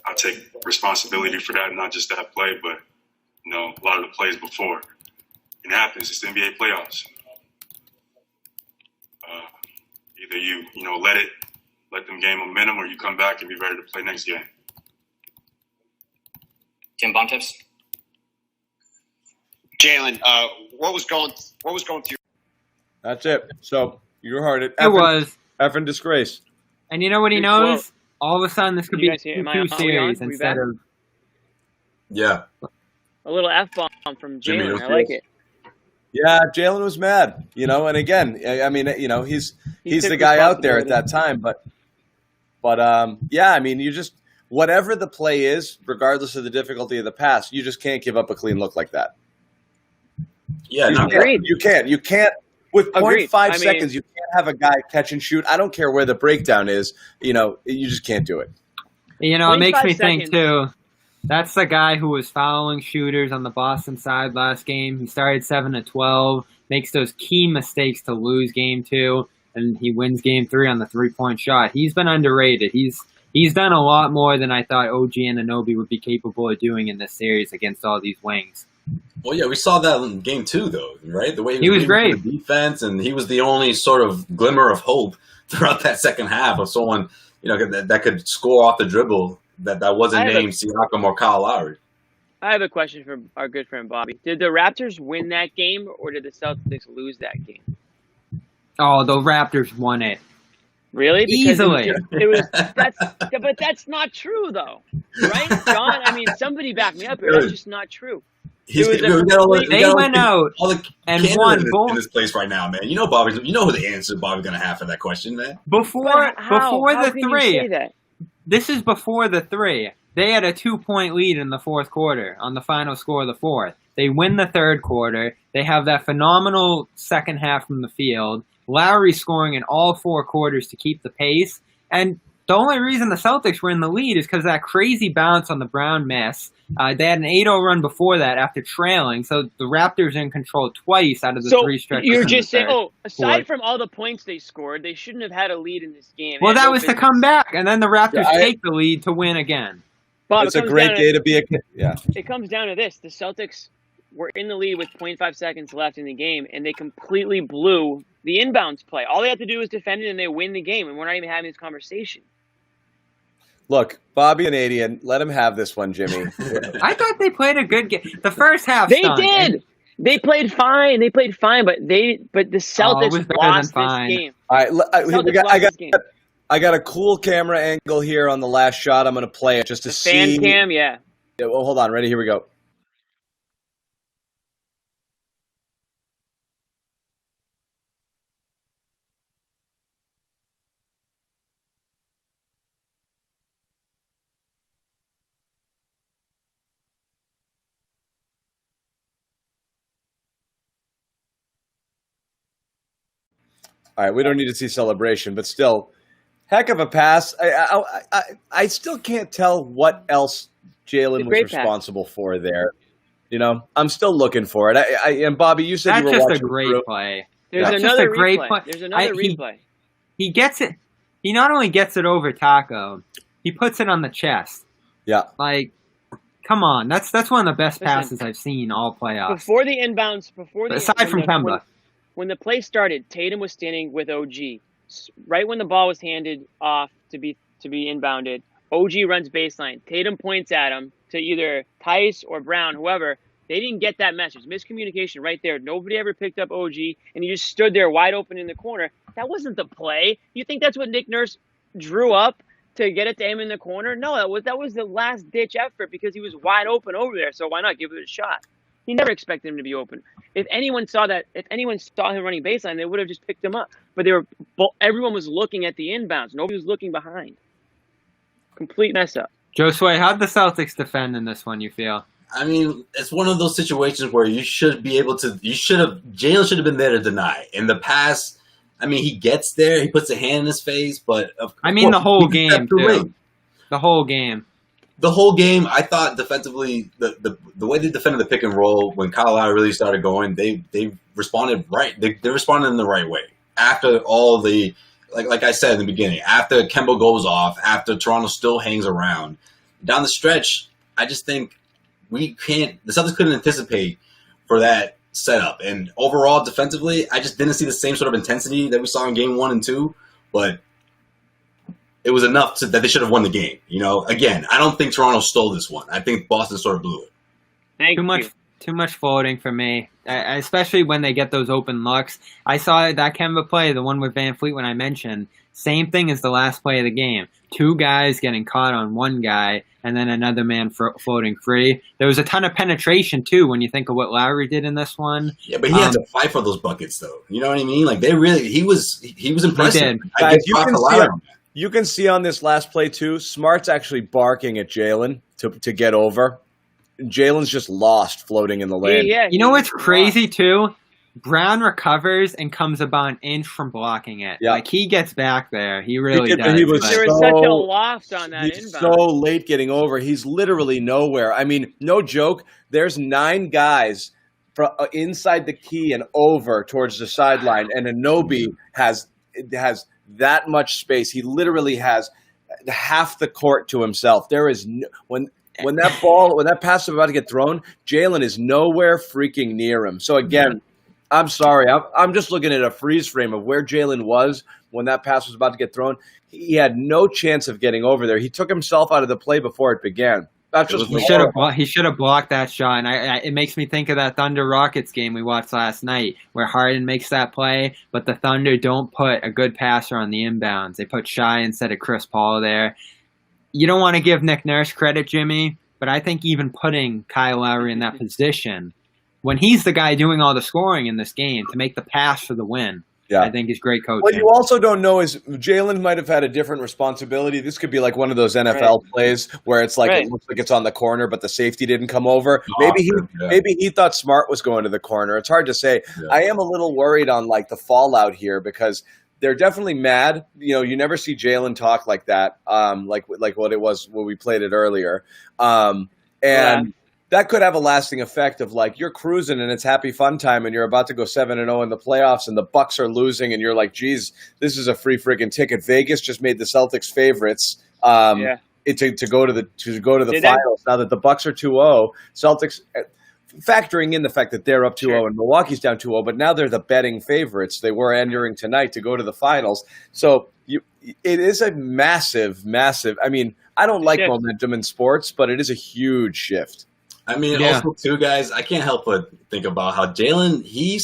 I take responsibility for that, not just that play, but, a lot of the plays before. It happens. It's the NBA playoffs. Either you let them gain momentum, or you come back and be ready to play next game. Tim Bontemps. Jalen, what was going through? That's it. So you heard it. It was effing disgrace. And you know what he knows? All of a sudden, this could be two series instead of. Yeah. A little F-bomb from Jalen. I like it. Yeah, Jalen was mad, and again, I mean, he's the guy out there at that time, but I mean, you just, whatever the play is, regardless of the difficulty of the pass, you just can't give up a clean look like that. Yeah, you can't, with 0.5 seconds, you can't have a guy catch and shoot. I don't care where the breakdown is, you just can't do it. It makes me think too. That's the guy who was fouling shooters on the Boston side last game. He started 7-12, makes those key mistakes to lose game 2, and he wins game 3 on the 3-point shot. He's been underrated. He's done a lot more than I thought OG Anunoby would be capable of doing in this series against all these wings. Well, yeah, we saw that in game 2, though, right? The way He was great. with the defense, and he was the only sort of glimmer of hope throughout that second half of someone, that could score off the dribble that wasn't named Siakam or Kyle Lowry. I have a question for our good friend Bobby. Did the Raptors win that game, or did the Celtics lose that game? Oh, the Raptors won it. Really? Because easily. But that's not true, though, right, John? I mean, somebody back me up here. That's just not true. They went out and won both in this place right now, man. You know who the answer Bobby's gonna have for that question, man. Before the 3. This is before the 3. They had a 2-point lead in the fourth quarter on the final score of the fourth. They win the third quarter. They have that phenomenal second half from the field. Lowry scoring in all 4 quarters to keep the pace. And the only reason the Celtics were in the lead is because that crazy bounce on the Brown miss. They had an 8-0 run before that after trailing. So the Raptors in control twice out of the 3 stretches. You're just saying, aside from all the points they scored, they shouldn't have had a lead in this game. Well, that was to come back, and then the Raptors take the lead to win again. Bob, it's a great day to be It comes down to this. The Celtics were in the lead with 0.5 seconds left in the game, and they completely blew the inbounds play. All they have to do is defend it, and they win the game, and we're not even having this conversation. Look, Bobby Canadian, let him have this one, Jimmy. I thought they played a good game. The first half, they did. They played fine. But the Celtics lost this game. All right, I got a cool camera angle here on the last shot. I'm going to play it just to see. Fan cam, yeah. Well, hold on. Ready? Here we go. All right, we don't need to see celebration, but still, heck of a pass. I still can't tell what else Jalen was responsible for there. I'm still looking for it. And Bobby, you said you were watching. That's just a great play. There's another replay. There's another replay. He gets it. He not only gets it over Taco, he puts it on the chest. Yeah. Like, come on. That's one of the best passes I've seen all playoffs. Before the inbounds, aside from Kemba. When the play started, Tatum was standing with OG. Right when the ball was handed off to be inbounded, OG runs baseline. Tatum points at him to either Tice or Brown, whoever. They didn't get that message. Miscommunication right there. Nobody ever picked up OG, and he just stood there wide open in the corner. That wasn't the play. You think that's what Nick Nurse drew up to get it to him in the corner? No, that was the last-ditch effort because he was wide open over there, so why not give it a shot? He never expected him to be open. If anyone saw him running baseline, they would have just picked him up. But everyone was looking at the inbounds. Nobody was looking behind. Complete mess up. Josue, how'd the Celtics defend in this one, you feel? I mean, it's one of those situations where you should be able to – Jalen should have been there to deny. In the past, I mean, he gets there. He puts a hand in his face. But the whole game, too. The whole game. The whole game, I thought defensively, the way they defended the pick and roll when Kyle Lowry really started going, they responded right. They responded in the right way. After all the, like I said in the beginning, after Kemba goes off, after Toronto still hangs around, down the stretch, I just think the Celtics couldn't anticipate for that setup. And overall, defensively, I just didn't see the same sort of intensity that we saw in game 1 and 2, but it was enough that they should have won the game. Again, I don't think Toronto stole this one. I think Boston sort of blew it. Too much floating for me, especially when they get those open looks. I saw that Kemba play, the one with Van Fleet when I mentioned, same thing as the last play of the game. 2 guys getting caught on one guy and then another man floating free. There was a ton of penetration, too, when you think of what Lowry did in this one. Yeah, but he had to fight for those buckets, though. You know what I mean? Like, he was impressive. Guys, you can see on this last play, too, Smart's actually barking at Jalen to get over. Jalen's just lost floating in the lane. Yeah, you know what's crazy, too? Brown recovers and comes about an inch from blocking it. Yeah. Like, he gets back there. He really does. There was such a loft on that inbound. He's so late getting over. He's literally nowhere. I mean, no joke. There's 9 guys inside the key and over towards the sideline, and Anunoby has that much space. He literally has half the court to himself. There is when that pass is about to get thrown, Jalen is nowhere freaking near him. So again, I'm sorry. I'm just looking at a freeze frame of where Jalen was when that pass was about to get thrown. He had no chance of getting over there. He took himself out of the play before it began. That's just he should have blocked that shot. And it makes me think of that Thunder Rockets game we watched last night where Harden makes that play, but the Thunder don't put a good passer on the inbounds. They put Shai instead of Chris Paul there. You don't want to give Nick Nurse credit, Jimmy, but I think even putting Kyle Lowry in that position, when he's the guy doing all the scoring in this game to make the pass for the win, I think is great coaching. What you also don't know is Jalen might have had a different responsibility. This could be like one of those NFL plays where it's like it looks like it's on the corner, but the safety didn't come over. Maybe he thought Smart was going to the corner. It's hard to say. Yeah. I am a little worried on like the fallout here because they're definitely mad. You know, you never see Jalen talk like that, like what it was when we played it earlier, and. That could have a lasting effect of like you're cruising and it's happy fun time and you're about to go 7-0 in the playoffs and the Bucks are losing and you're like, geez, this is a free freaking ticket. Vegas just made the Celtics favorites to go to the finals. Now that the Bucks are 2-0, Celtics factoring in the fact that they're up 2-0 and Milwaukee's down 2-0, but now they're the betting favorites. They were entering tonight to go to the finals. So it is a massive. I mean, I don't like momentum in sports, but it is a huge shift. I mean, also too, guys, I can't help but think about how Jalen, he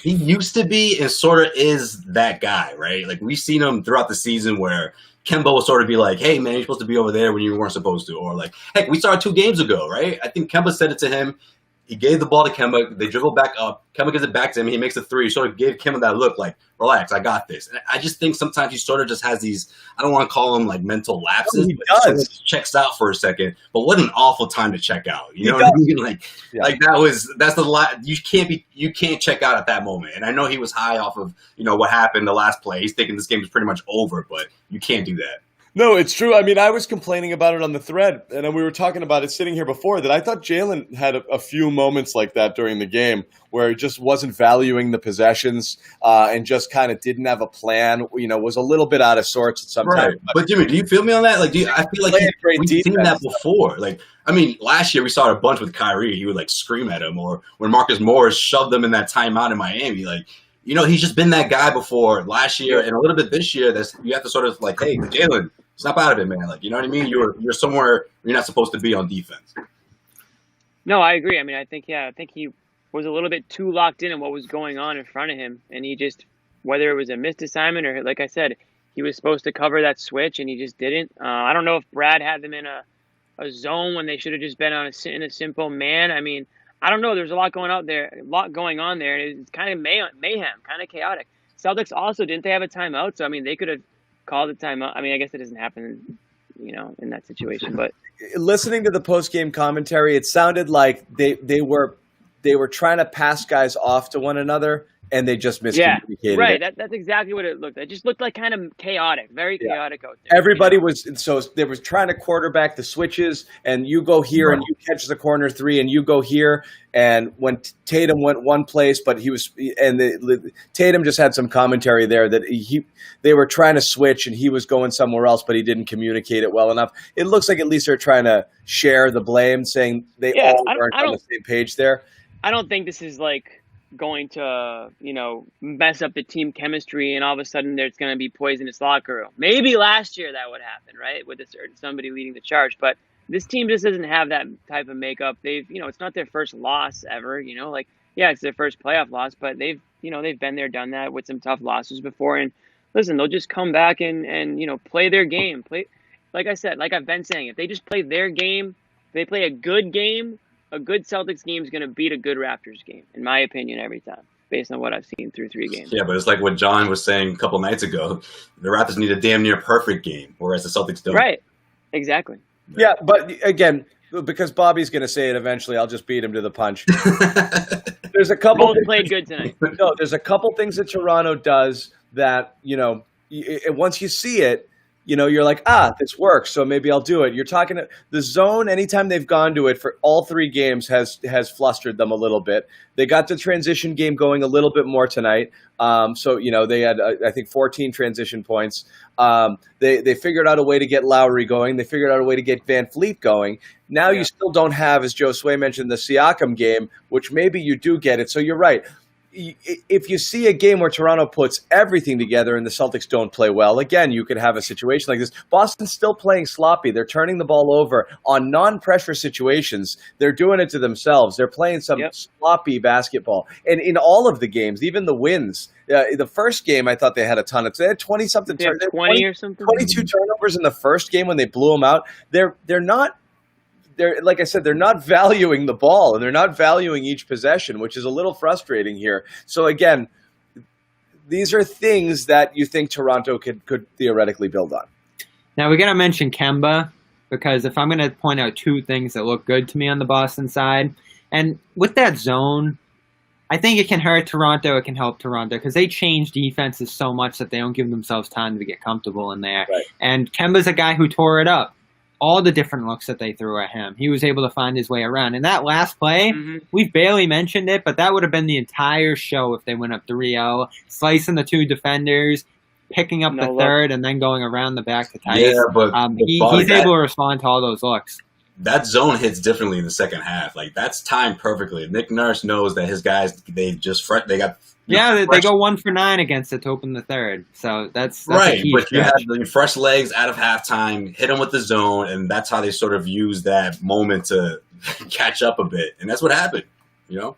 used to be and sort of is that guy, right? Like we've seen him throughout the season where Kemba will sort of be like, hey, man, you're supposed to be over there when you weren't supposed to. Or like, heck, we saw it 2 games ago, right? I think Kemba said it to him. He gave the ball to Kemba. They dribble back up. Kemba gives it back to him. He makes a 3. He sort of gave Kemba that look like, relax, I got this. And I just think sometimes he sort of just has these, I don't want to call them like mental lapses. He does. Sort of checks out for a second. But what an awful time to check out. You know what I mean? Like that's the lot. You can't check out at that moment. And I know he was high off of, what happened the last play. He's thinking this game is pretty much over, but you can't do that. No, it's true. I mean, I was complaining about it on the thread, and we were talking about it sitting here before, that I thought Jalen had a few moments like that during the game where he just wasn't valuing the possessions and just kind of didn't have a plan, was a little bit out of sorts at some time. But Jimmy, do you feel me on that? Like, I feel like we've seen that before. Like, I mean, last year we saw it a bunch with Kyrie. He would, like, scream at him. Or when Marcus Morris shoved them in that timeout in Miami, like, he's just been that guy before last year and a little bit this year. You have to sort of like, hey, Jalen, snap out of it, man. Like, you know what I mean? You're somewhere you're not supposed to be on defense. No, I agree. I mean, I think he was a little bit too locked in on what was going on in front of him. And he just, whether it was a missed assignment or, like I said, he was supposed to cover that switch and he just didn't. I don't know if Brad had them in a zone when they should have just been in a simple man. I mean, I don't know. There's a lot going on there. And it's kind of mayhem, kind of chaotic. Celtics also, didn't they have a timeout? So, I mean, they could have called a timeout. I mean, I guess it doesn't happen, in that situation. But listening to the post-game commentary, it sounded like they were trying to pass guys off to one another, and they just miscommunicated. Yeah, right. That's exactly what it looked like. It just looked like kind of chaotic, very chaotic out there. Everybody they was trying to quarterback the switches, and you go here and you catch the corner 3, and you go here. And when Tatum went one place, but Tatum just had some commentary there that they were trying to switch, and he was going somewhere else, but he didn't communicate it well enough. It looks like at least they're trying to share the blame, saying they all weren't on the same page there. I don't think this is like going to, mess up the team chemistry and all of a sudden there's going to be poisonous locker room. Maybe last year that would happen, right? With somebody leading the charge. But this team just doesn't have that type of makeup. They've, it's not their first loss ever, it's their first playoff loss, but they've been there, done that with some tough losses before. And listen, they'll just come back and play their game. Like I said, like I've been saying, if they just play their game, they play a good game, a good Celtics game is going to beat a good Raptors game, in my opinion, every time, based on what I've seen through 3 games. Yeah, but it's like what John was saying a couple nights ago. The Raptors need a damn near perfect game, whereas the Celtics don't. Right. Exactly. Yeah, but again, because Bobby's going to say it eventually, I'll just beat him to the punch. There's a couple. Both played good tonight. No, there's a couple things that Toronto does that, once you see it, you're like, this works, so maybe I'll do it. You're talking the zone. Anytime they've gone to it for all 3 games has flustered them a little bit. They got the transition game going a little bit more tonight. So they had I think 14 transition points. They figured out a way to get Lowry going. They figured out a way to get Van Fleet going. Now you still don't have, as Joe Sway mentioned, the Siakam game, which maybe you do get it. So you're right. If you see a game where Toronto puts everything together and the Celtics don't play well, again, you could have a situation like this. Boston's still playing sloppy. They're turning the ball over on non-pressure situations. They're doing it to themselves. They're playing some sloppy basketball. And in all of the games, even the wins, the first game, I thought they had a ton of – they had 20-something – 20 or something? 22 turnovers in the first game when they blew them out. They're not – like I said, they're not valuing the ball and they're not valuing each possession, which is a little frustrating here. So again, these are things that you think Toronto could theoretically build on. Now we got to mention Kemba, because if I'm going to point out 2 things that look good to me on the Boston side, and with that zone, I think it can hurt Toronto. It can help Toronto because they change defenses so much that they don't give themselves time to get comfortable in there. Right. And Kemba's a guy who tore it up. All the different looks that they threw at him, he was able to find his way around. And that last play, we've barely mentioned it, but that would have been the entire show if they went up 3-0, slicing the 2 defenders, picking up the third, and then going around the back to Tice. Yeah, but he's able to respond to all those looks. That zone hits differently in the second half. Like, that's timed perfectly. Nick Nurse knows that his guys, they got they go 1 for 9 against it to open the third. So that's right. A key but stretch. you have the fresh legs out of halftime, hit them with the zone, and that's how they sort of use that moment to catch up a bit. And that's what happened.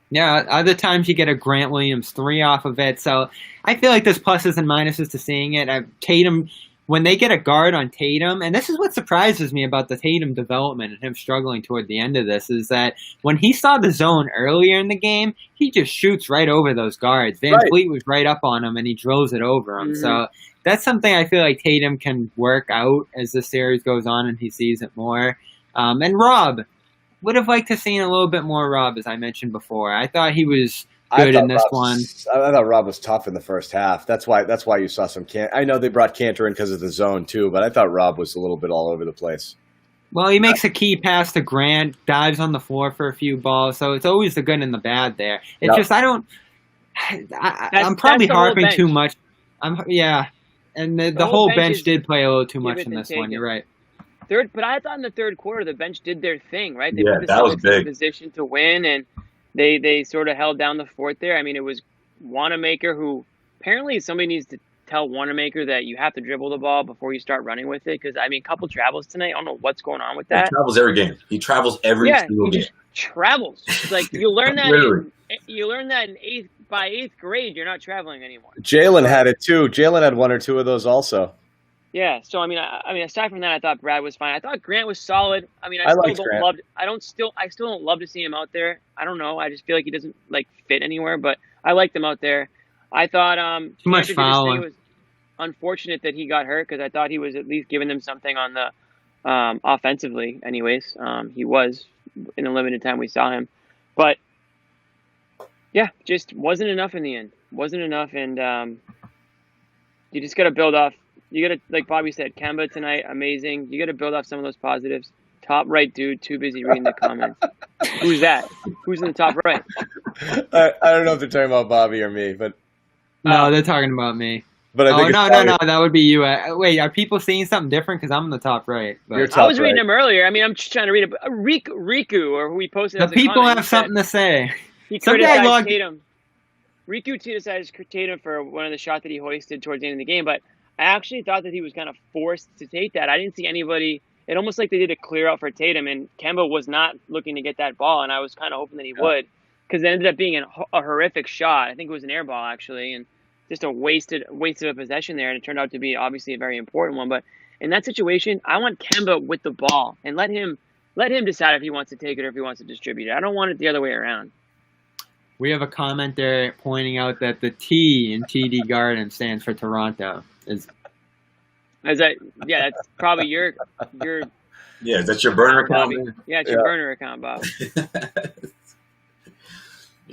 Yeah, other times you get a Grant Williams 3 off of it. So I feel like there's pluses and minuses to seeing it. Tatum, when they get a guard on Tatum, and this is what surprises me about the Tatum development and him struggling toward the end of this, is that when he saw the zone earlier in the game, he just shoots right over those guards. Van Fleet was right up on him, and he drills it over him. So that's something I feel like Tatum can work out as the series goes on and he sees it more. And Rob, would have liked to seen a little bit more Rob, as I mentioned before. I thought he was good in this one. I thought Rob was tough in the first half. That's why you saw some I know they brought Cantor in because of the zone too, but I thought Rob was a little bit all over the place. Well, he makes a key pass to Grant, dives on the floor for a few balls, so it's always the good and the bad there. It's just I'm probably harping too much. And the whole bench did play a little too much in this one. You're right. But I thought in the third quarter the bench did their thing, right? They put the that was Celtics in big. position to win, and they sort of held down the fort there. I mean, it was Wanamaker, who apparently somebody needs to tell Wanamaker that you have to dribble the ball before you start running with it. Because, I mean, a couple travels tonight. I don't know what's going on with that. He travels every game. He travels every single game. Just travels. It's like you learn that. You learn that by eighth grade. You're not traveling anymore. Jalen had it too. Jalen had 1 or 2 of those also. Yeah, so I mean, aside from that, I thought Brad was fine. I thought Grant was solid. I mean, I still don't love to see him out there. I don't know. I just feel like he doesn't fit anywhere. But I liked him out there. I thought too much fouling. It was unfortunate that he got hurt because I thought he was at least giving them something on the offensively. Anyways, he was in the limited time we saw him, but yeah, just wasn't enough in the end. Wasn't enough, and you just got to build off. You got to, like Bobby said, Kemba tonight, amazing. You got to build off some of those positives. Top right dude, too busy reading the comments. Who's that? Who's in the top right? I don't know if they're talking about Bobby or me, but no, they're talking about me. But I think no, that would be you. Wait, are people seeing something different? Because I'm in the top right. But I was reading him earlier. I mean, I'm just trying to read a Riku, or who we posted. The people have something to say. He criticized Tatum. Riku criticized Tatum for one of the shots that he hoisted towards the end of the game, but I actually thought that he was kind of forced to take that. I didn't see anybody. It almost like they did a clear out for Tatum, and Kemba was not looking to get that ball, and I was kind of hoping that he would, because it ended up being a horrific shot. I think it was an air ball, actually, and just a wasted a possession there, and it turned out to be obviously a very important one. But in that situation, I want Kemba with the ball, and let him decide if he wants to take it or if he wants to distribute it. I don't want it the other way around. We have a comment there pointing out that the T in TD Garden stands for Toronto. That's probably your yeah, is that your burner account? Yeah, it's your burner account, Bob.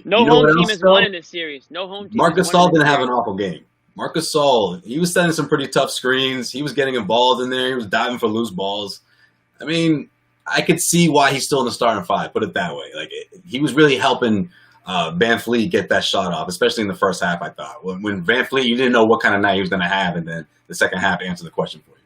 No home team has won in this series. No home team. Marcus Gasol didn't have an awful game. Marc Gasol, he was setting some pretty tough screens. He was getting involved in there. He was diving for loose balls. I mean, I could see why he's still in the starting five, put it that way. Like, he was really helping Van Fleet get that shot off, especially in the first half, I thought. When Van Fleet, you didn't know what kind of night he was going to have, and then the second half answered the question for you.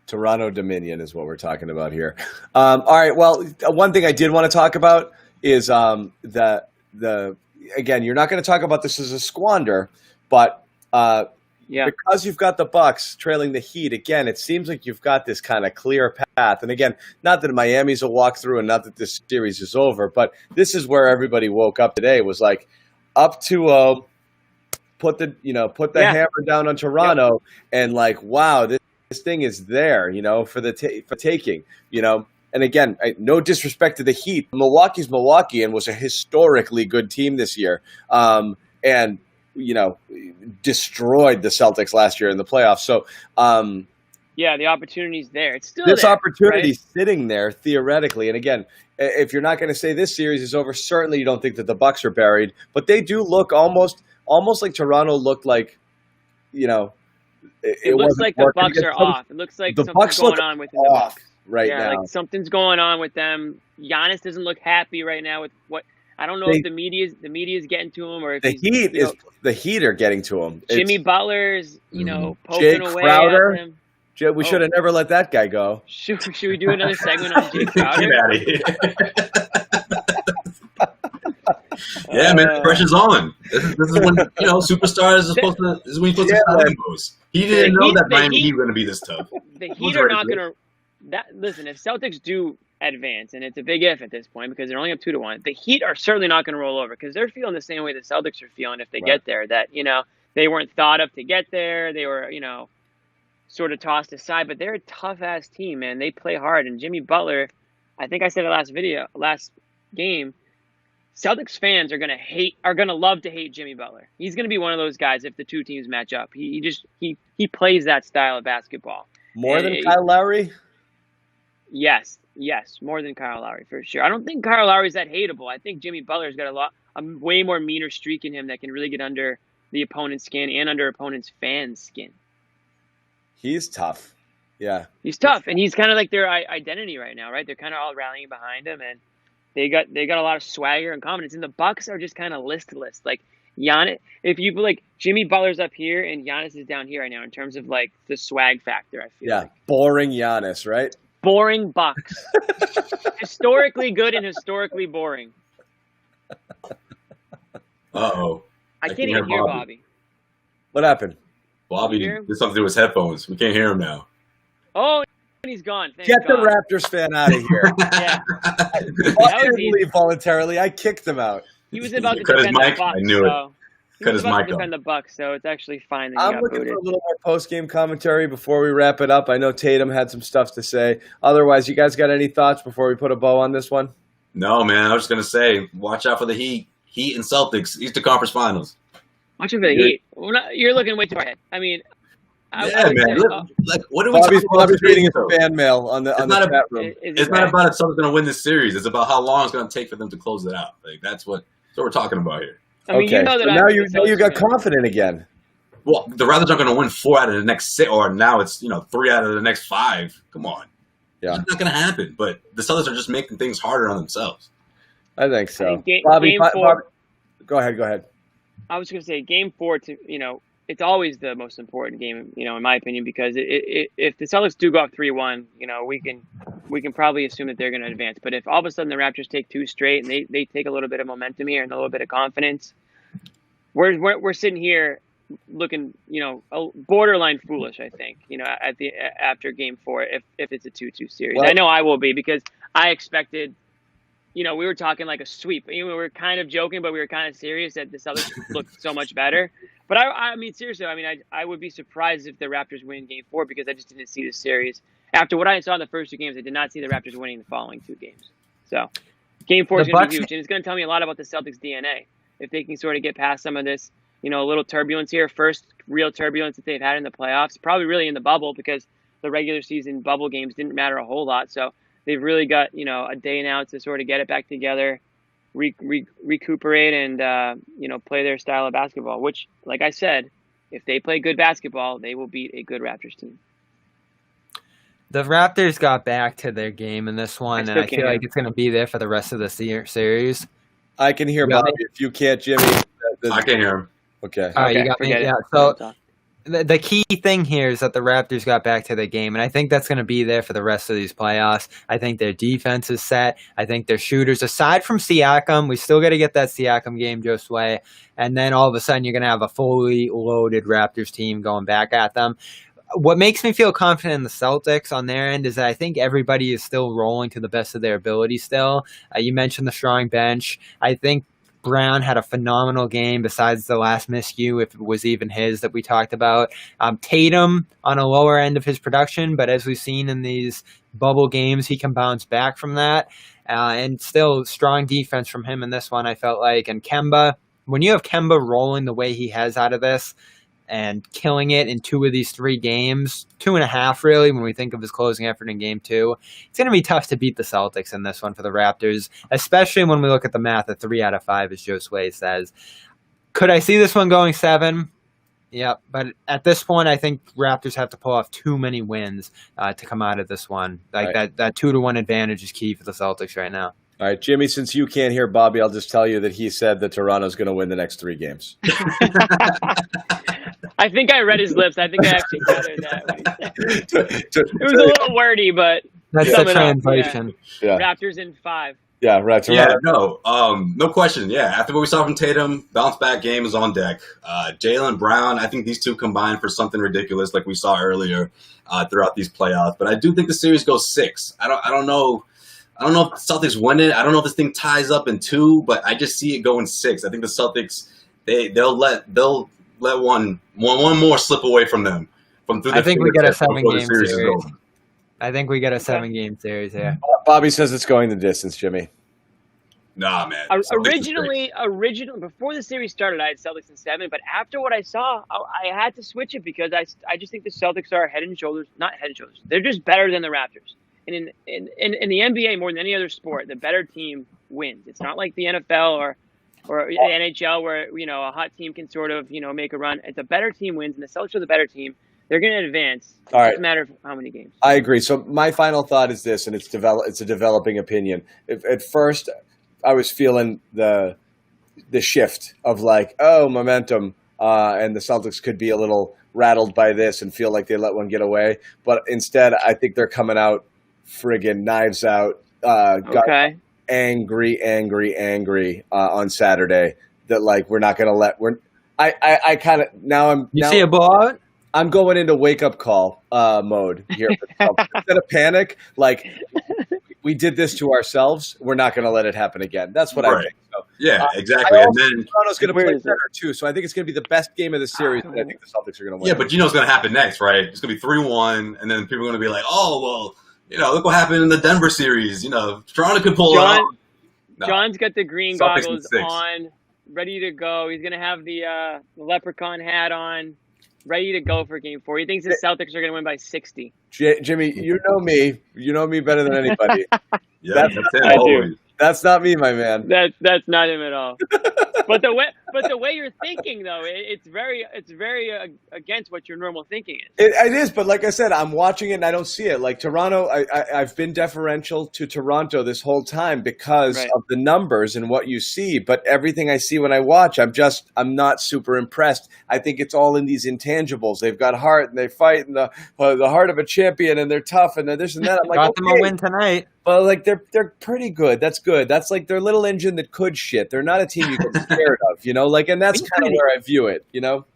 Toronto Dominion is what we're talking about here. All right, well, one thing I did want to talk about is the again, you're not going to talk about this as a squander, but because you've got the Bucks trailing the Heat, again, it seems like you've got this kind of clear path. And again, not that Miami's a walkthrough and not that this series is over, but this is where everybody woke up today, was like up 2-0, put the hammer down on Toronto, and like, wow, this thing is there, for taking, And again, no disrespect to the Heat. Milwaukee's Milwaukee and was a historically good team this year. And destroyed the Celtics last year in the playoffs. So, the opportunity's there. It's still this there, opportunity's right? sitting there theoretically. And again, if you're not going to say this series is over, certainly you don't think that the Bucks are buried, but they do look almost like Toronto looked like, it looks like the Bucks are off. It looks like something's going on with the Bucks right now. Like something's going on with them. Giannis doesn't look happy right now with what. I don't know if the media's getting to him, or if the Heat are getting to him. Jimmy Butler's, poking Jay away Crowder, at him. We should have never let that guy go. Should we do another segment on Jay Crowder? Get out of here. Yeah, man, the pressure's on. This is when superstars are supposed to. This is when you're supposed to start those. He didn't know that Miami Heat were going to be this tough. The Heat are not going to. Listen, if Celtics do advance, and it's a big if at this point because they're only up 2-1, the Heat are certainly not going to roll over because they're feeling the same way the Celtics are feeling if they get there. That they weren't thought of to get there. They were sort of tossed aside, but they're a tough ass team, man. They play hard, and Jimmy Butler, I think I said it last game. Celtics fans are gonna love to hate Jimmy Butler. He's gonna be one of those guys if the two teams match up. He plays that style of basketball. More than Kyle Lowry? Yes, more than Kyle Lowry for sure. I don't think Kyle Lowry's that hateable. I think Jimmy Butler's got a way more meaner streak in him that can really get under the opponent's skin and under opponent's fans' skin. He's tough. Yeah. He's tough, and he's kind of like their identity right now, right? They're kind of all rallying behind him, and they got a lot of swagger and confidence. And the Bucks are just kind of listless. Like Giannis, if you like Jimmy Butler's up here and Giannis is down here right now in terms of like the swag factor, I feel like. Boring Giannis, right? Boring Bucks. Historically good and historically boring. Uh-oh. I can't even hear Bobby. What happened? Bobby did something to his headphones. We can't hear him now. Oh, he's gone. Thank Get God. the Raptors fan out of here. Yeah. Bobby didn't leave voluntarily. I kicked him out. He was about to cut his defend mic. the Bucks. I knew it. Cut his mic. Defend the Bucks, so it's actually fine that he got looking booted. for a little more post-game commentary before we wrap it up. I know Tatum had some stuff to say. Otherwise, you guys got any thoughts before we put a bow on this one? No, man. I was just gonna say, watch out for the Heat and Celtics, Eastern Conference Finals. Watch out for the Heat. You're looking way too far ahead. I mean, man. Like, what are we talking about? Bobby's reading his fan mail on the chat room. It's not about if someone's going to win this series. It's about how long it's going to take for them to close it out. Like that's what we're talking about here. I mean, okay, so now you got confident again. Well, the Raptors aren't going to win 4 out of the next 6, or now it's 3 out of the next 5. Come on, it's not going to happen. But the Celtics are just making things harder on themselves. I think so. Bobby, go ahead. I was going to say Game 4. It's always the most important game, in my opinion, because if the Celtics do go up 3-1, we can probably assume that they're going to advance. But if all of a sudden the Raptors take 2 straight and they take a little bit of momentum here and a little bit of confidence, we're sitting here looking, borderline foolish, I think, after Game 4 if it's a 2-2 series. Well, I know I will be because I expected. We were talking like a sweep. We were kind of joking, but we were kind of serious that the Celtics looked so much better. But I mean, seriously, I would be surprised if the Raptors win Game 4 because I just didn't see the series. After what I saw in the first 2 games, I did not see the Raptors winning the following 2 games. So Game 4 is going to be huge, and it's going to tell me a lot about the Celtics' DNA. If they can sort of get past some of this, a little turbulence here, first real turbulence that they've had in the playoffs, probably really in the bubble because the regular season bubble games didn't matter a whole lot. So they've really got, a day now to sort of get it back together, recuperate, and, play their style of basketball, which, like I said, if they play good basketball, they will beat a good Raptors team. The Raptors got back to their game in this one, and I feel like it's going to be there for the rest of the series. I can hear Bobby. If you can't, Jimmy. I can hear him. Okay. All right, you got me. Yeah. So the key thing here is that the Raptors got back to the game, and I think that's going to be there for the rest of these playoffs. I think their defense is set. I think their shooters, aside from Siakam, we still got to get that Siakam game Josue, and then all of a sudden you're going to have a fully loaded Raptors team going back at them. What makes me feel confident in the Celtics on their end is that I think everybody is still rolling to the best of their ability still. You mentioned the strong bench. I think Brown had a phenomenal game besides the last miscue, if it was even his, that we talked about. Tatum on a lower end of his production, but as we've seen in these bubble games, he can bounce back from that. And still strong defense from him in this one, I felt like. And Kemba, when you have Kemba rolling the way he has out of this, and killing it in 2 of these 3 games, 2.5 really, when we think of his closing effort in game 2. It's going to be tough to beat the Celtics in this one for the Raptors, especially when we look at the math at 3 out of 5, as Josue says. Could I see this one going 7? Yep, but at this point, I think Raptors have to pull off too many wins to come out of this one. Like that 2-1 advantage is key for the Celtics right now. All right, Jimmy, since you can't hear Bobby, I'll just tell you that he said that Toronto's going to win the next 3 games. I think I read his lips. I think I actually gathered that. It was a little wordy, but that's the translation. Yeah. Raptors in 5. Yeah, right. Toronto. No question. Yeah, after what we saw from Tatum, bounce back game is on deck. Jaylen Brown, I think these two combined for something ridiculous, like we saw earlier throughout these playoffs. But I do think the series goes 6. I don't know. I don't know if the Celtics win it. I don't know if this thing ties up in 2, but I just see it going 6. I think the Celtics they'll let one more slip away from them. I think we get a 7-game series. I think we get a 7-game series here. Bobby says it's going the distance, Jimmy. Nah, man. Originally, before the series started, I had Celtics in 7, but after what I saw, I had to switch it because I just think the Celtics are not head and shoulders. They're just better than the Raptors. And in the NBA, more than any other sport, the better team wins. It's not like the NFL or the NHL where, a hot team can sort of, make a run. It's a better team wins, and the Celtics are the better team. They're going to advance. It doesn't matter how many games. I agree. So my final thought is this, and it's a developing opinion. At first, I was feeling the shift of momentum, and the Celtics could be a little rattled by this and feel like they let one get away. But instead, I think they're coming out friggin' knives out, angry on Saturday. That we're not going to let. I kind of now see a blowout. I'm going into wake up call mode here. Instead of panic, we did this to ourselves. We're not going to let it happen again. That's what I think. So, yeah, exactly. And then Toronto's going to play better too. So I think it's going to be the best game of the series. And I think the Celtics are going to win. Yeah, but you know what's going to happen next, right? It's going to be 3-1, and then people are going to be like, "Oh, well, look what happened in the Denver series. Toronto could pull it off." No. John's got the green goggles on, ready to go. He's going to have the leprechaun hat on, ready to go for Game 4. He thinks the Celtics are going to win by 60. Jimmy, you know me. You know me better than anybody. Yeah, that's not me, my man. That's not him at all. But the way you're thinking, though, it's very against what your normal thinking is. It is, but like I said, I'm watching it and I don't see it. Like Toronto, I've been deferential to Toronto this whole time because of the numbers and what you see. But everything I see when I watch, I'm not super impressed. I think it's all in these intangibles. They've got heart and they fight and the heart of a champion and they're tough and they're this and that. I'm like, got them a win tonight. Well, they're pretty good. That's good. That's like their little engine that could shit. They're not a team you get scared of, and that's kind of where I view it,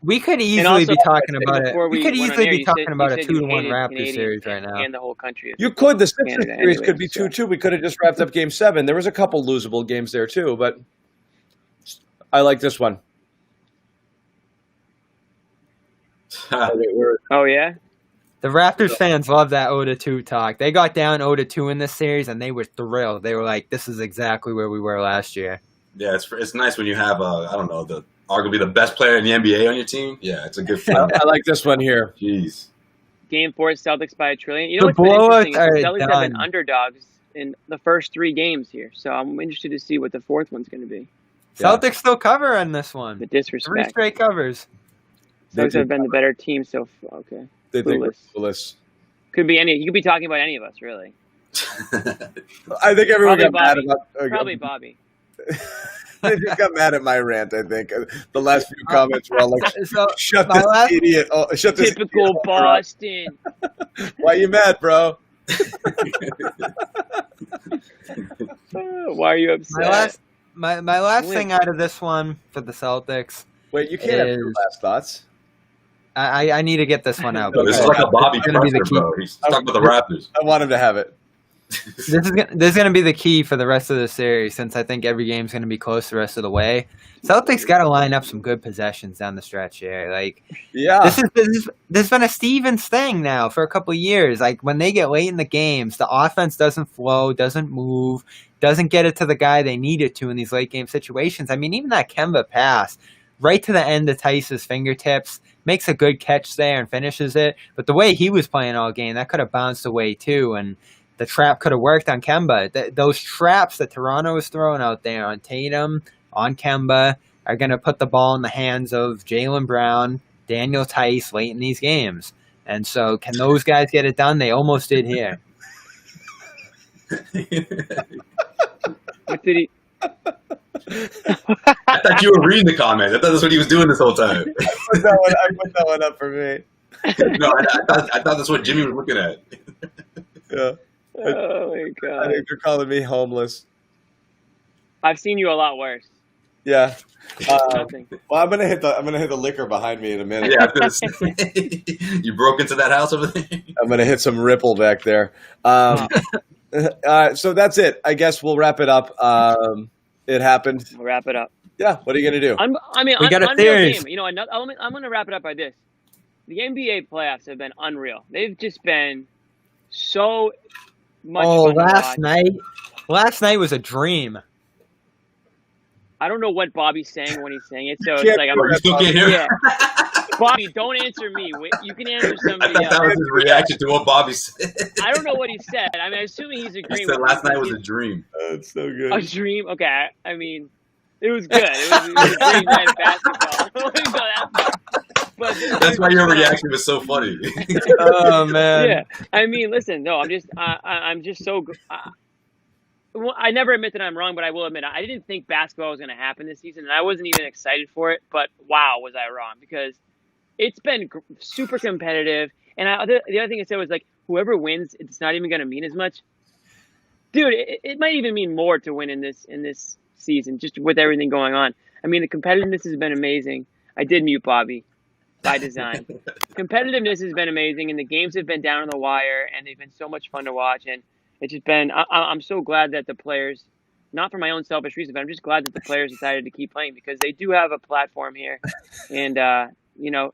We could easily be talking about it. We could easily be talking about a 2-1 Raptors series right now. And the whole country. You could. The Sixers series could be 2-2. We could have just wrapped up Game 7. There was a couple losable games there too, but I like this one. Oh yeah. The Raptors fans love that 0-2 talk. They got down 0-2 in this series, and they were thrilled. They were like, "This is exactly where we were last year." Yeah, it's nice when you have arguably the best player in the NBA on your team. Yeah, it's a good feeling. I like this one here. Jeez. Game 4, Celtics by a trillion. You know what's been interesting? The Celtics have been underdogs in the first 3 games here, so I'm interested to see what the 4th one's going to be. Celtics still cover in this one. The disrespect. 3 straight covers. Celtics have been the better team so far. Okay. They think we're clueless. Could be any. You could be talking about any of us, really. I think everyone Probably got mad Bobby. about. Probably Bobby. They just got mad at my rant. I think the last few comments were all like, So "Shut my this last- idiot! Oh, shut this Typical idiot up." Boston. Why you mad, bro? Why are you upset? My last thing out of this one for the Celtics. Wait, you can't have your last thoughts. I need to get this one out. No, this is like a Bobby It's gonna be the Crusher, key. bro. He's talking about the Raptors. I want him to have it. This is going to be the key for the rest of the series, since I think every game's going to be close the rest of the way. Celtics got to line up some good possessions down the stretch here. Like, Yeah, this has been a Stevens thing now for a couple of years. Like, when they get late in the games, the offense doesn't flow, doesn't move, doesn't get it to the guy they need it to in these late game situations. I mean, even that Kemba pass right to the end of Tice's fingertips, makes a good catch there and finishes it. But the way he was playing all game, that could have bounced away too, and the trap could have worked on Kemba. Those traps that Toronto is throwing out there on Tatum, on Kemba, are going to put the ball in the hands of Jaylen Brown, Daniel Tice late in these games. And so can those guys get it done? They almost did here. What did he? I thought you were reading the comments. I thought that's what he was doing this whole time. I put that one up for me. No, I thought that's what Jimmy was looking at. Yeah. Oh my I god! think they're calling me homeless. I've seen you a lot worse. Yeah. Nothing. Well, I'm gonna hit the liquor behind me in a minute. Yeah, I was gonna say, you broke into that house over there. I'm gonna hit some Ripple back there. So that's it. I guess we'll wrap it up. It happened. We'll wrap it up. Yeah. What are you gonna do? We got a unreal series. game. You know, I'm going to wrap it up by this. The NBA playoffs have been unreal. They've just been so much fun to watch. Last night was a dream. I don't know what Bobby's saying when he's saying it, so Can't it's like I'm. Bro, you still can't hear me? Yeah. Bobby, don't answer me. You can answer I somebody thought else. that was his reaction to what Bobby said. I don't know what he said. I mean, I'm assuming he's He agreeing said with last me. night was a dream. It's so good. A dream? Okay. I mean, it was good. It was a great night of basketball. Let me go that far. But That's why your reaction was so funny. Oh man. yeah. I mean, listen. No, I'm just so. Well, I never admit that I'm wrong, but I will admit I didn't think basketball was going to happen this season, and I wasn't even excited for it. But wow, was I wrong, because it's been super competitive. And the other thing I said was, like, whoever wins, it's not even going to mean as much. Dude, it might even mean more to win in this season, just with everything going on. I mean, the competitiveness has been amazing. I did mute Bobby by design. Competitiveness has been amazing, and the games have been down on the wire, and they've been so much fun to watch. And it's just been, I'm so glad that the players, not for my own selfish reasons, but I'm just glad that the players decided to keep playing, because they do have a platform here, and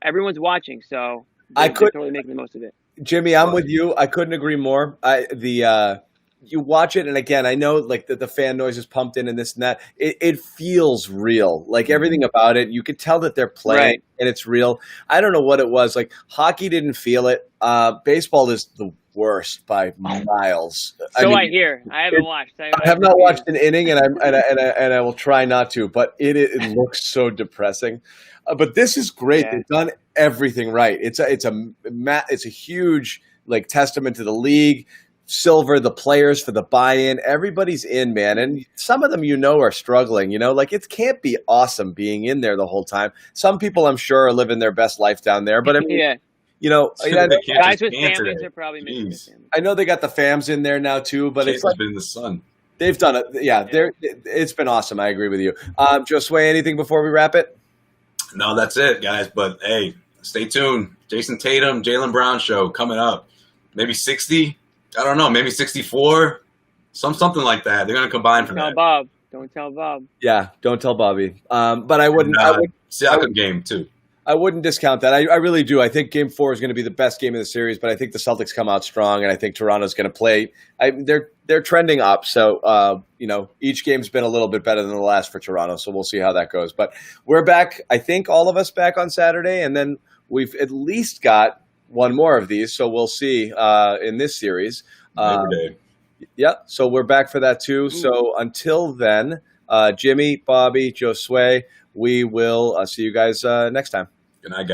everyone's watching, so they're totally making the most of it. Jimmy, I'm with you. I couldn't agree more. You watch it, and again, I know like the fan noise is pumped in and this and that. It feels real. Like everything about it, you could tell that they're playing, Right. and it's real. I don't know what it was. Like hockey didn't feel it. Baseball is the worst by miles. So I hear. I haven't watched. I have not watched an inning, and I will try not to. But it looks so depressing. But this is great. Yeah. They've done everything right. It's a huge like testament to the league. Silver, the players for the buy-in. Everybody's in, man. And some of them, are struggling, like it can't be awesome being in there the whole time. Some people, I'm sure, are living their best life down there. But I mean, yeah. guys with families are probably missing it. I know they got the fams in there now too, but it's like been in the sun. They've done it. Yeah. It's been awesome. I agree with you. Josue, anything before we wrap it? No, that's it, guys. But hey, stay tuned. Jason Tatum, Jaylen Brown show coming up. Maybe 60. I don't know, maybe 64, something like that. They're gonna combine for that. Don't tell Bob. Yeah, don't tell Bobby. But I wouldn't. Siakam game too. I wouldn't discount that. I really do. I think Game 4 is going to be the best game of the series. But I think the Celtics come out strong, and I think Toronto's going to play. They're trending up. So each game's been a little bit better than the last for Toronto. So we'll see how that goes. But we're back. I think all of us back on Saturday, and then we've at least got one more of these, so we'll see in this series. Yeah, so we're back for that too. So until then, Jimmy, Bobby, Josue, we will see you guys next time. Good night, guys.